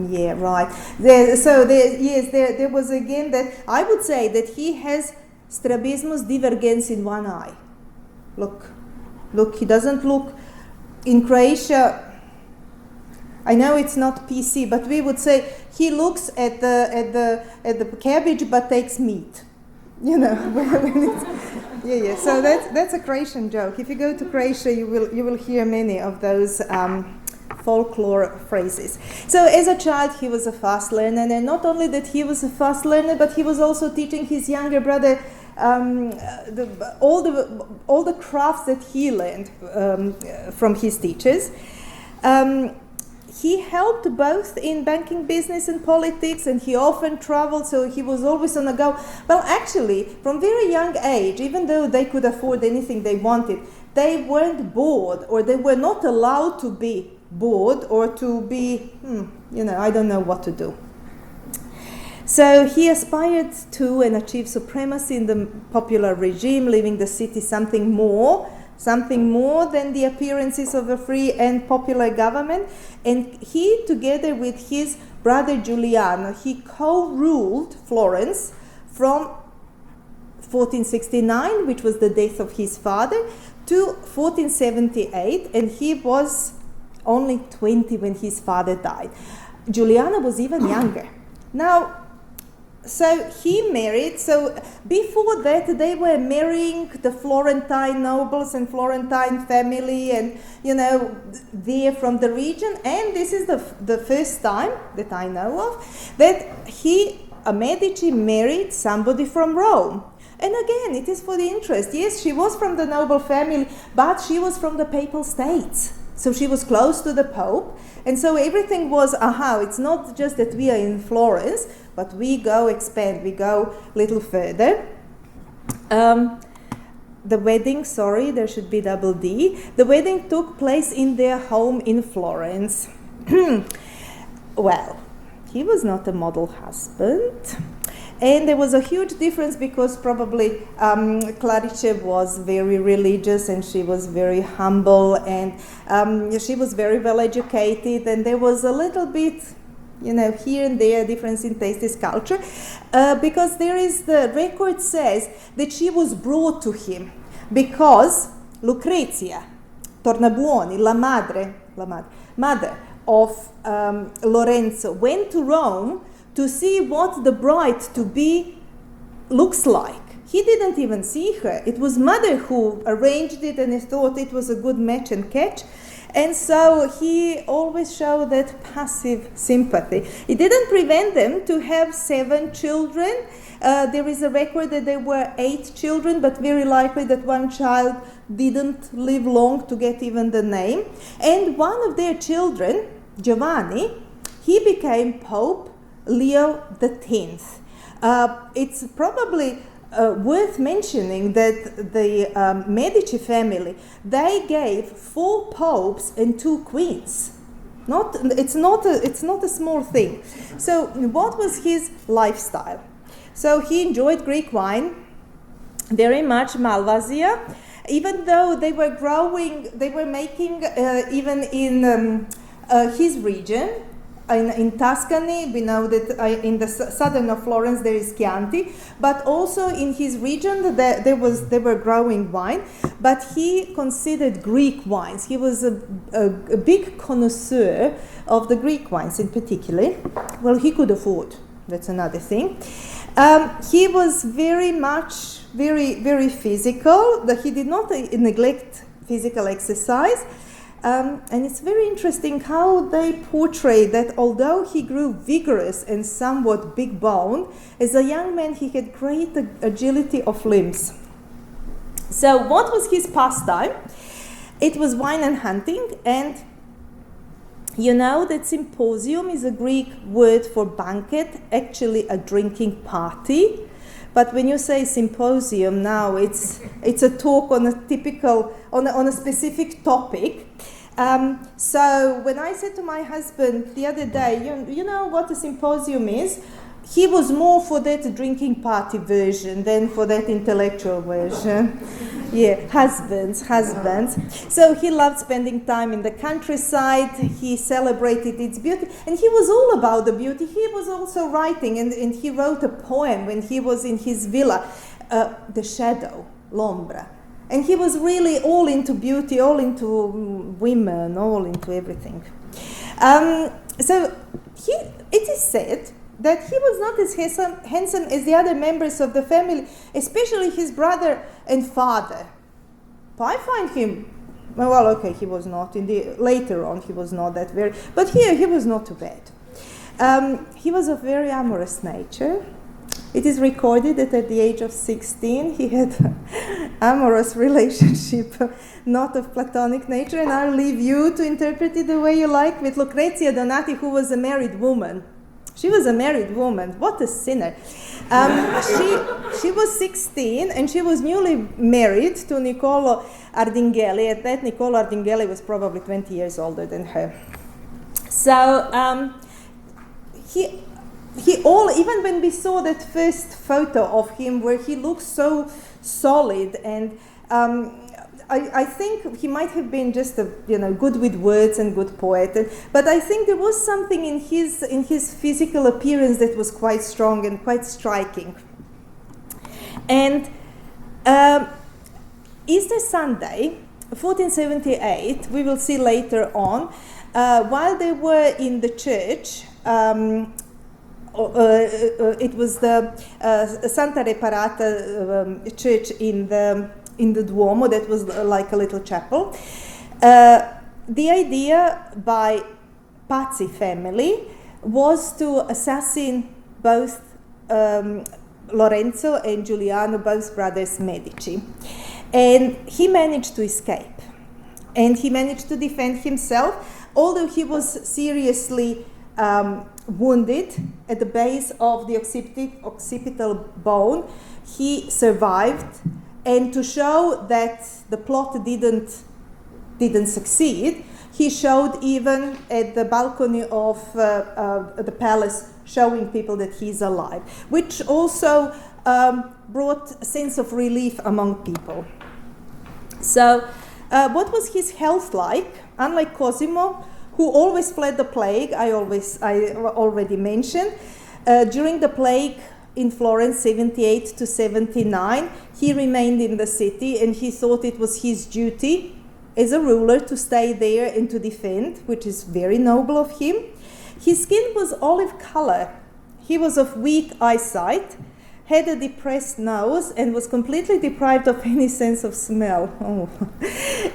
Yeah, right. There was again that I would say that he has strabismus divergens in one eye. Look, he doesn't look. In Croatia, I know it's not PC, but we would say he looks at the cabbage but takes meat. You know, when it's, yeah. So that's a Croatian joke. If you go to Croatia, you will hear many of those folklore phrases. So as a child, he was a fast learner, and not only that he was a fast learner, but he was also teaching his younger brother all the crafts that he learned from his teachers. He helped both in banking business and politics, and he often traveled, so he was always on the go. Well, actually, from very young age, even though they could afford anything they wanted, they weren't bored, or they were not allowed to be bored or to be, I don't know what to do. So he aspired to and achieved supremacy in the popular regime, leaving the city something more than the appearances of a free and popular government. And he, together with his brother Giuliano, he co-ruled Florence from 1469, which was the death of his father, to 1478, and he was only 20 when his father died. Giuliano was even younger. Now, so he married, so before that they were marrying the Florentine nobles and Florentine family, and they're from the region, and this is the first time that I know of that a Medici married somebody from Rome. And again, it is for the interest. Yes, she was from the noble family, but she was from the Papal States. So she was close to the Pope, and so everything was, it's not just that we are in Florence, but we go expand, we go a little further. The wedding, there should be double D. The wedding took place in their home in Florence. Well, he was not a model husband. And there was a huge difference because probably Clarice was very religious and she was very humble, and she was very well educated, and there was a little bit, here and there difference in taste is culture, because the record says that she was brought to him because Lucrezia Tornabuoni, mother of Lorenzo, went to Rome to see what the bride-to-be looks like. He didn't even see her. It was mother who arranged it, and he thought it was a good match and catch. And so he always showed that passive sympathy. It didn't prevent them to have 7 children. There is a record that there were 8 children, but very likely that one child didn't live long to get even the name. And one of their children, Giovanni, he became Pope Leo X. It's probably worth mentioning that the Medici family, they gave 4 popes and 2 queens. It's not a small thing. So what was his lifestyle? So he enjoyed Greek wine very much, Malvasia, even though they were making even in his region. In Tuscany, we know that in the southern of Florence there is Chianti, but also in his region they were growing wine, but he considered Greek wines. He was a big connoisseur of the Greek wines in particular. Well, he could afford, that's another thing. He was very physical, that he did not neglect physical exercise. And it's very interesting how they portray that although he grew vigorous and somewhat big-boned, as a young man he had great agility of limbs. So what was his pastime? It was wine and hunting, and you know that symposium is a Greek word for banquet, actually a drinking party. But when you say symposium now, it's a talk on a specific topic. So when I said to my husband the other day, you know what a symposium is? He was more for that drinking party version than for that intellectual version. Yeah, husbands. So he loved spending time in the countryside. He celebrated its beauty, and he was all about the beauty. He was also writing, and he wrote a poem when he was in his villa, The Shadow, L'Ombra. And he was really all into beauty, all into women, all into everything. So it is said that he was not as handsome as the other members of the family, especially his brother and father. I find him, well, okay, he was not, later on he was not that very, but here he was not too bad. He was of very amorous nature. It is recorded that at the age of 16 he had an amorous relationship, not of platonic nature, and I'll leave you to interpret it the way you like, with Lucrezia Donati, who was a married woman. She was a married woman. What a sinner. She was 16 and she was newly married to Niccolo Ardinghelli. At that, Niccolo Ardinghelli was probably 20 years older than her. So even when we saw that first photo of him where he looks so solid, and I think he might have been just good with words and good poet, but I think there was something in his physical appearance that was quite strong and quite striking. And Easter Sunday, 1478, we will see later on, while they were in the church, it was the Santa Reparata church in the Duomo, that was like a little chapel. The idea by Pazzi family was to assassinate both Lorenzo and Giuliano, both brothers Medici. And he managed to escape. And he managed to defend himself, although he was seriously wounded at the base of the occipital bone. He survived, and to show that the plot didn't succeed, he showed even at the balcony of the palace, showing people that he's alive, which also brought a sense of relief among people. So what was his health like? Unlike Cosimo, who always fled the plague, I already mentioned. During the plague in Florence, 78 to 79, he remained in the city, and he thought it was his duty as a ruler to stay there and to defend, which is very noble of him. His skin was olive color. He was of weak eyesight, had a depressed nose, and was completely deprived of any sense of smell. Oh.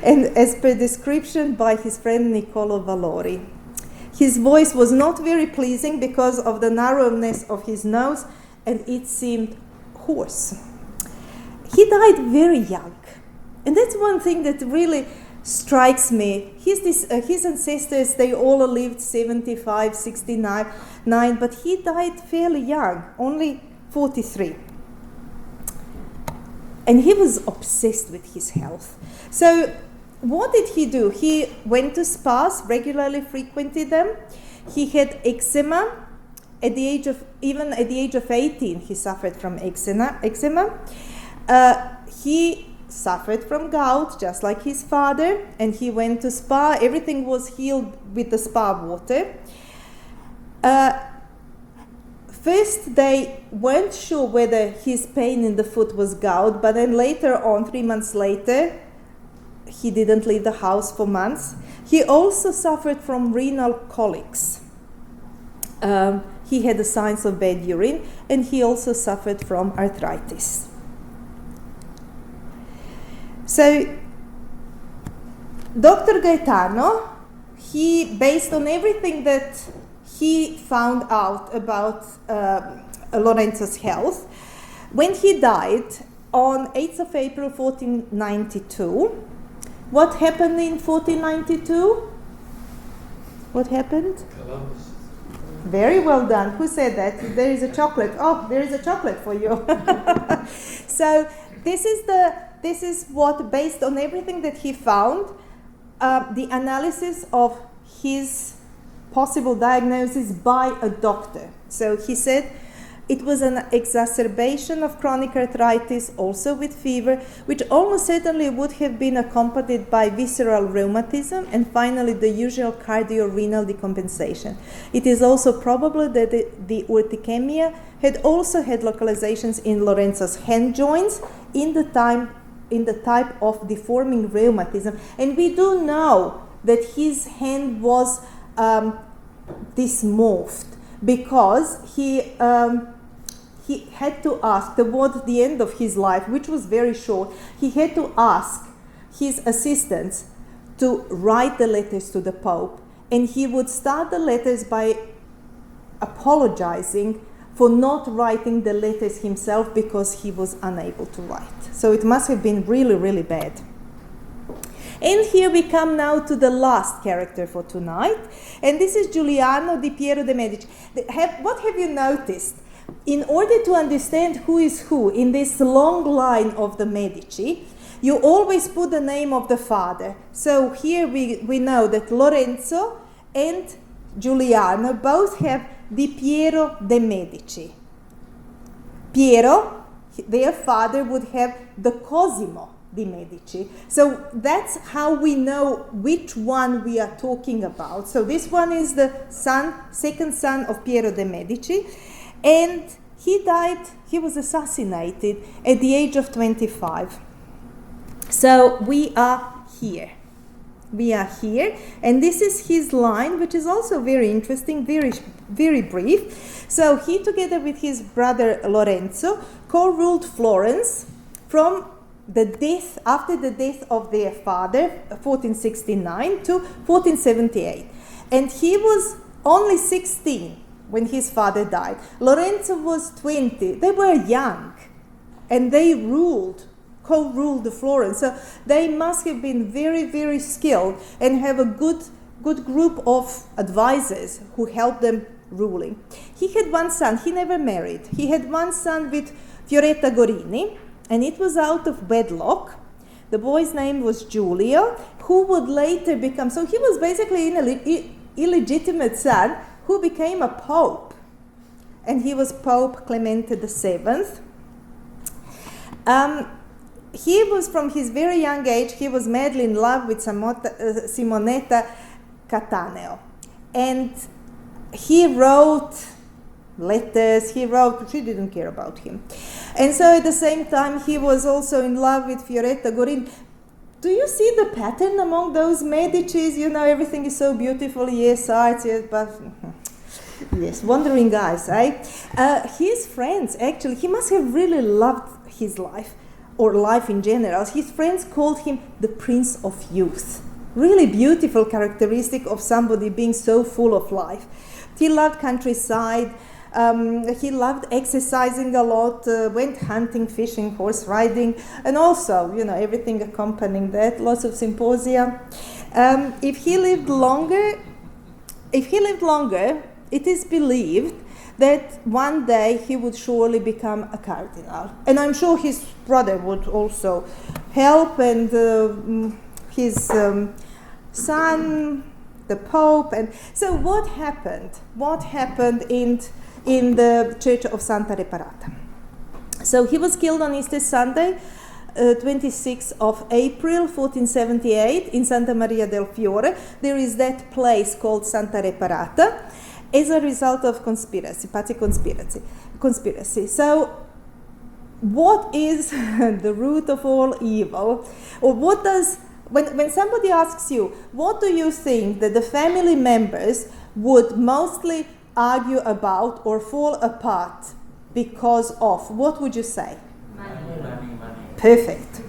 And as per description by his friend Niccolo Valori. His voice was not very pleasing because of the narrowness of his nose, and it seemed hoarse. He died very young. And that's one thing that really strikes me. His ancestors, they all lived 75, 69, but he died fairly young, only 43. And he was obsessed with his health. So what did he do? He went to spas, regularly frequented them. He had eczema. At the age of 18, he suffered from eczema. He suffered from gout, just like his father, and he went to spa. Everything was healed with the spa water. First, they weren't sure whether his pain in the foot was gout, but then later on, 3 months later, he didn't leave the house for months. He also suffered from renal colics. He had the signs of bad urine, and he also suffered from arthritis. So, Dr. Gaetano, he, based on everything that he found out about Lorenzo's health, when he died on 8th of April 1492, what happened in 1492? What happened? Columbus. Very well done. Who said that? There is a chocolate. Oh, there is a chocolate for you. So this is what, based on everything that he found, the analysis of his possible diagnosis by a doctor. So he said, It was an exacerbation of chronic arthritis, also with fever, which almost certainly would have been accompanied by visceral rheumatism, and finally the usual cardio-renal decompensation. It is also probable that the urticemia had also had localizations in Lorenzo's hand joints in the type of deforming rheumatism. And we do know that his hand was dysmorphed because he had to ask, towards the end of his life, which was very short, he had to ask his assistants to write the letters to the Pope. And he would start the letters by apologizing for not writing the letters himself because he was unable to write. So it must have been really, really bad. And here we come now to the last character for tonight. And this is Giuliano di Piero de' Medici. What have you noticed? In order to understand who is who in this long line of the Medici, you always put the name of the father. So here we know that Lorenzo and Giuliano both have Di Piero de' Medici. Piero, their father, would have the Cosimo de' Medici. So that's how we know which one we are talking about. So this one is the second son of Piero de' Medici. And he died, he was assassinated at the age of 25. So we are here. We are here, and this is his line, which is also very interesting, very, very brief. So he, together with his brother Lorenzo, co-ruled Florence from after the death of their father, 1469 to 1478. And he was only 16 when his father died. Lorenzo was 20. They were young, and they co-ruled the Florence. So they must have been very, very skilled and have a good group of advisors who helped them ruling. He had one son. He never married. He had one son with Fioretta Gorini, and it was out of wedlock. The boy's name was Giulio, who would later become, so he was basically an illegitimate son who became a pope. And he was Pope Clement VII. He was, from his very young age, he was madly in love with Simonetta Cattaneo. And he wrote letters, she didn't care about him. And so at the same time, he was also in love with Fioretta Gorini. Do you see the pattern among those Medicis? You know, everything is so beautiful, yes, arts, yes, but yes, wandering guys, right? His friends, actually, he must have really loved his life, or life in general. His friends called him the Prince of Youth. Really beautiful characteristic of somebody being so full of life. He loved countryside. He loved exercising a lot, went hunting, fishing, horse riding, and also, you know, everything accompanying that, lots of symposia. If he lived longer, it is believed that one day he would surely become a cardinal. And I'm sure his brother would also help, and his son, the Pope. And so what happened? What happened in the Church of Santa Reparata? So he was killed on Easter Sunday, 26th of April, 1478, in Santa Maria del Fiore. There is that place called Santa Reparata, as a result of party conspiracy. So what is the root of all evil? Or what does, when somebody asks you, what do you think that the family members would mostly argue about or fall apart because of, what would you say? Money. Perfect.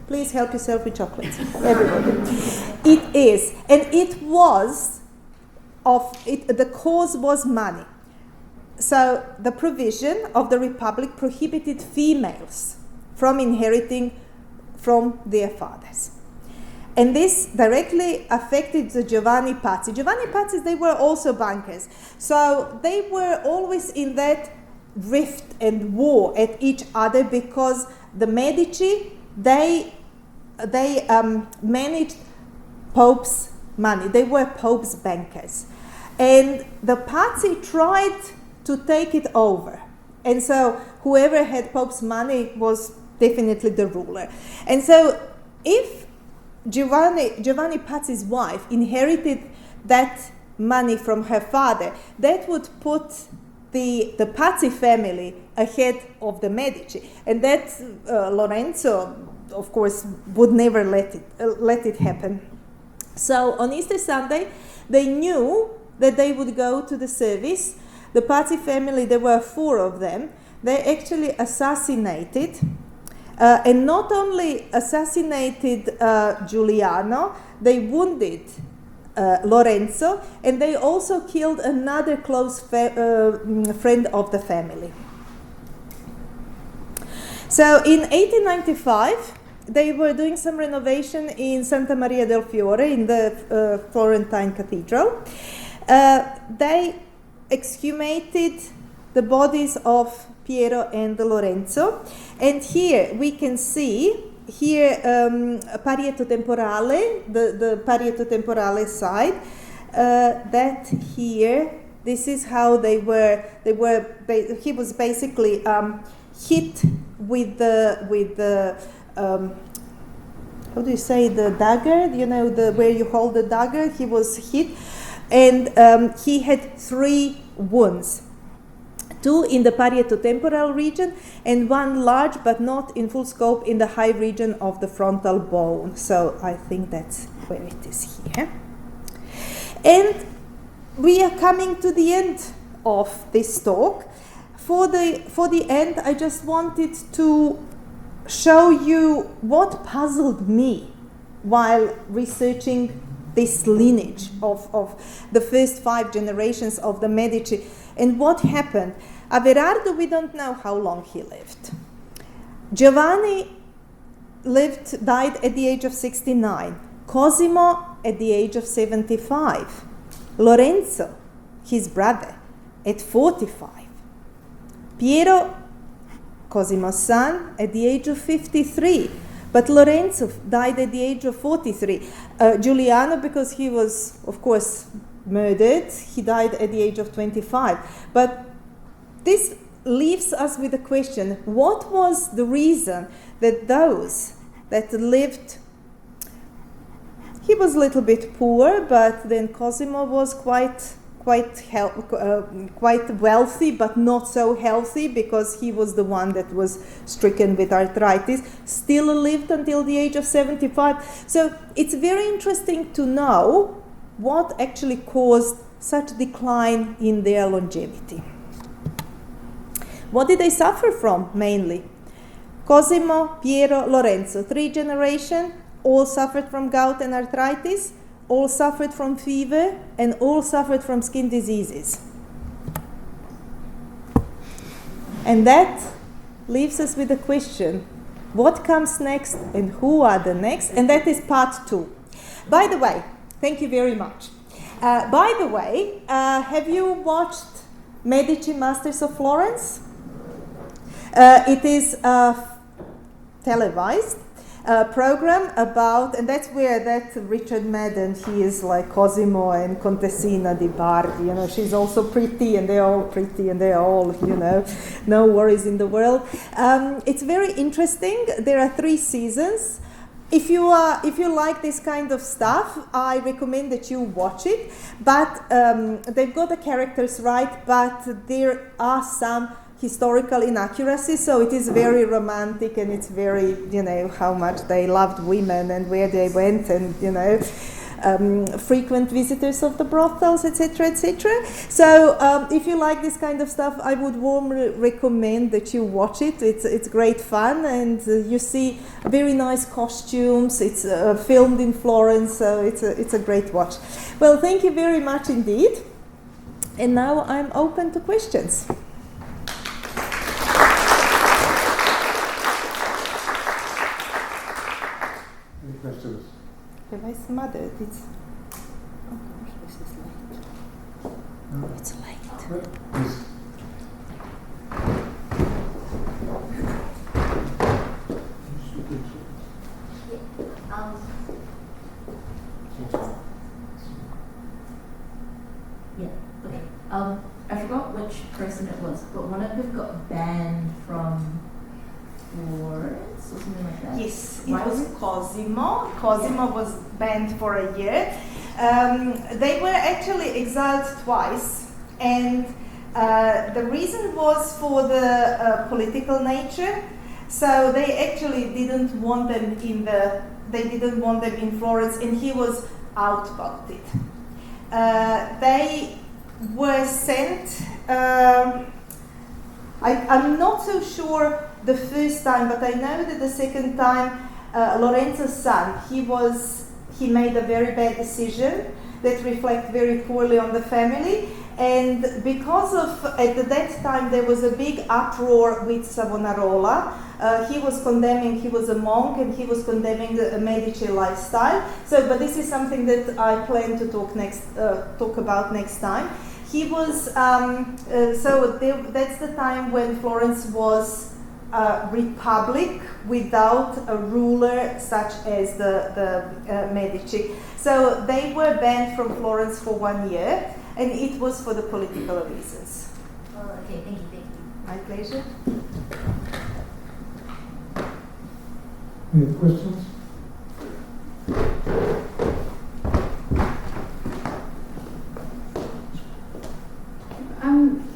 Please help yourself with chocolates, everybody. It is, and it was, the cause was money. So the provision of the Republic prohibited females from inheriting from their fathers. And this directly affected the Giovanni Pazzi. Giovanni Pazzi, they were also bankers. So they were always in that rift and war at each other, because the Medici, they managed Pope's money. They were Pope's bankers. And the Pazzi tried to take it over. And so whoever had Pope's money was definitely the ruler. And so if Giovanni Pazzi's wife inherited that money from her father, that would put the Pazzi family ahead of the Medici. And that Lorenzo, of course, would never let it happen. So on Easter Sunday, they knew that they would go to the service. The Pazzi family, there were 4 of them, they actually assassinated, and not only assassinated Giuliano, they wounded Lorenzo, and they also killed another close friend of the family. So in 1895, they were doing some renovation in Santa Maria del Fiore in the Florentine Cathedral. They exhumated the bodies of Piero and Lorenzo, and here we can see Parieto Temporale, the Parieto Temporale side, that here, this is how they were, he was basically hit with the how do you say, the dagger, you know, where you hold the dagger, he was hit, and he had 3 wounds. 2 in the parieto-temporal region, and 1 large but not in full scope in the high region of the frontal bone. So I think that's where it is here. And we are coming to the end of this talk. For the end, I just wanted to show you what puzzled me while researching this lineage of the first 5 generations of the Medici. And what happened? Averardo, we don't know how long he lived. Giovanni died at the age of 69. Cosimo at the age of 75. Lorenzo, his brother, at 45. Piero, Cosimo's son, at the age of 53. But Lorenzo died at the age of 43. Giuliano, because he was, of course, murdered, he died at the age of 25. But this leaves us with the question, what was the reason that those that lived, he was a little bit poor, but then Cosimo was quite wealthy, but not so healthy, because he was the one that was stricken with arthritis, still lived until the age of 75. So it's very interesting to know what actually caused such decline in their longevity. What did they suffer from mainly? Cosimo, Piero, Lorenzo, 3 generations, all suffered from gout and arthritis, all suffered from fever, and all suffered from skin diseases. And that leaves us with the question, what comes next and who are the next? And that is part 2. By the way, thank you very much. By the way, have you watched Medici Masters of Florence? It is a televised program about, and that's where that Richard Madden, he is like Cosimo and Contessina di Bardi, you know, she's also pretty, and they're all pretty, and they're all, you know, no worries in the world. It's very interesting. There are 3 seasons. If you like this kind of stuff, I recommend that you watch it. But they've got the characters right, but there are some historical inaccuracies, so it is very romantic, and it's very, you know, how much they loved women and where they went, and, you know, frequent visitors of the brothels, etc., etc. So if you like this kind of stuff, I would warmly recommend that you watch it. It's great fun, and you see very nice costumes. It's filmed in Florence, so it's a great watch. Well, thank you very much indeed, and now I'm open to questions. Any questions? Have I smothered? It's, oh gosh, this is late. No. It's late. Yes. I forgot which person it was, but one of people got banned from Florence or something like that? Yes, it Why was was it? Cosimo. Cosimo was banned for a year. They were actually exiled twice, and the reason was for the political nature. So they actually didn't want them in Florence, and he was outvoted. They were sent. I'm not so sure the first time, but I know that the second time, Lorenzo's son, he made a very bad decision that reflected very poorly on the family. And because of, at that time, there was a big uproar with Savonarola. He was a monk, and he was condemning the Medici lifestyle. So, but this is something that I plan to talk about next time. He was, that's the time when Florence was a republic without a ruler such as the Medici. So they were banned from Florence for 1 year, and it was for the political reasons. Oh, okay, thank you. My pleasure. Any other questions?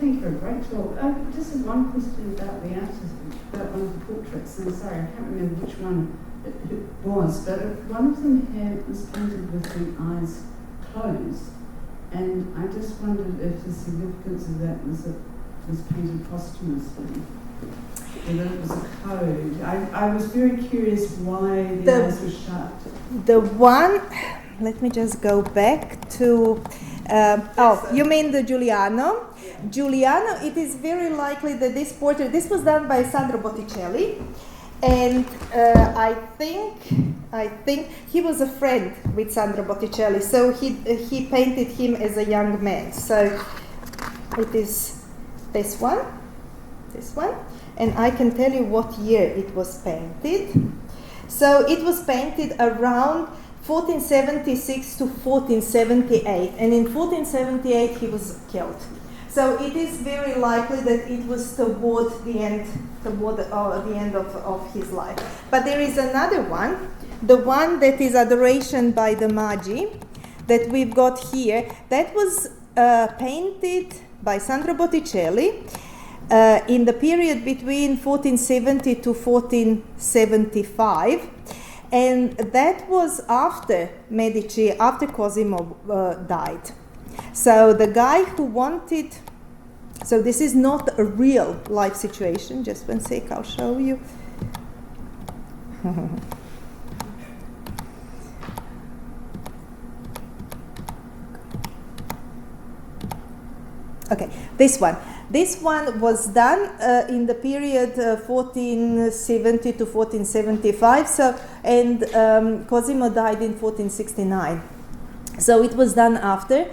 Thank you for a great talk. Just one question about the artist, about one of the portraits. I'm sorry, I can't remember which one it was, but one of them was painted with the eyes closed, and I just wondered if the significance of that was that it was painted posthumously, and that it was a code. I was very curious why the eyes were shut. The one, let me just go back to, you mean the Giuliano? Yeah. Giuliano, it is very likely that this portrait, this was done by Sandro Botticelli, and I think he was a friend with Sandro Botticelli, so he painted him as a young man. So it is this one, and I can tell you what year it was painted. So it was painted around 1476 to 1478, and in 1478 he was killed. So it is very likely that it was toward the end of his life. But there is another one, the one that is Adoration by the Magi, that we've got here. That was painted by Sandro Botticelli in the period between 1470 to 1475. And that was after Medici, after Cosimo died. So the guy who wanted, so this is not a real life situation, just one sec, I'll show you. Okay, this one. This one was done in the period 1470 to 1475. So, and Cosimo died in 1469. So it was done after,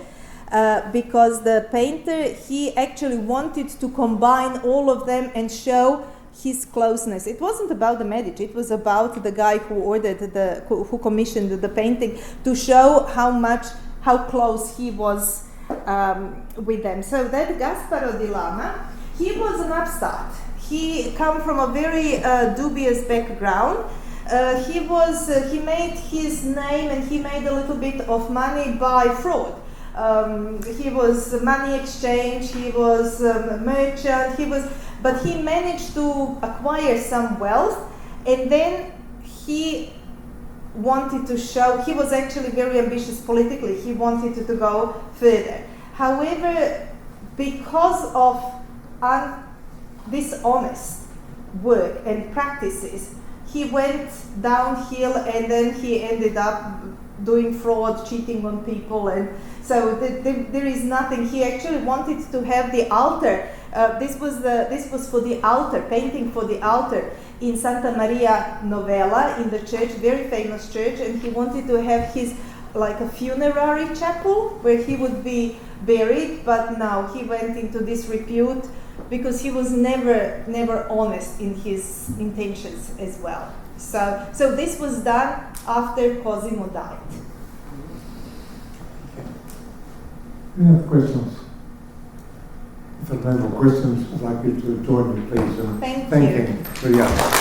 because the painter, he actually wanted to combine all of them and show his closeness. It wasn't about the Medici, it was about the guy who ordered who commissioned the painting, to show how close he was with them. So that Gasparo di Lama, he was an upstart. He come from a very dubious background. He made his name, and he made a little bit of money by fraud. He was money exchange, he was a merchant, but he managed to acquire some wealth, and then he wanted to show, he was actually very ambitious politically, he wanted to go further. However, because of dishonest work and practices, he went downhill, and then he ended up doing fraud, cheating on people, and so there is nothing. He actually wanted to have the altar. This was for the altar, painting for the altar in Santa Maria Novella, in the church, very famous church, and he wanted to have his like a funerary chapel where he would be buried, but now he went into disrepute because he was never honest in his intentions as well. So this was done after Cosimo died. Any other questions? If there are no more questions, I'd like you to join me, please, in Thank you. thanking Mirjana.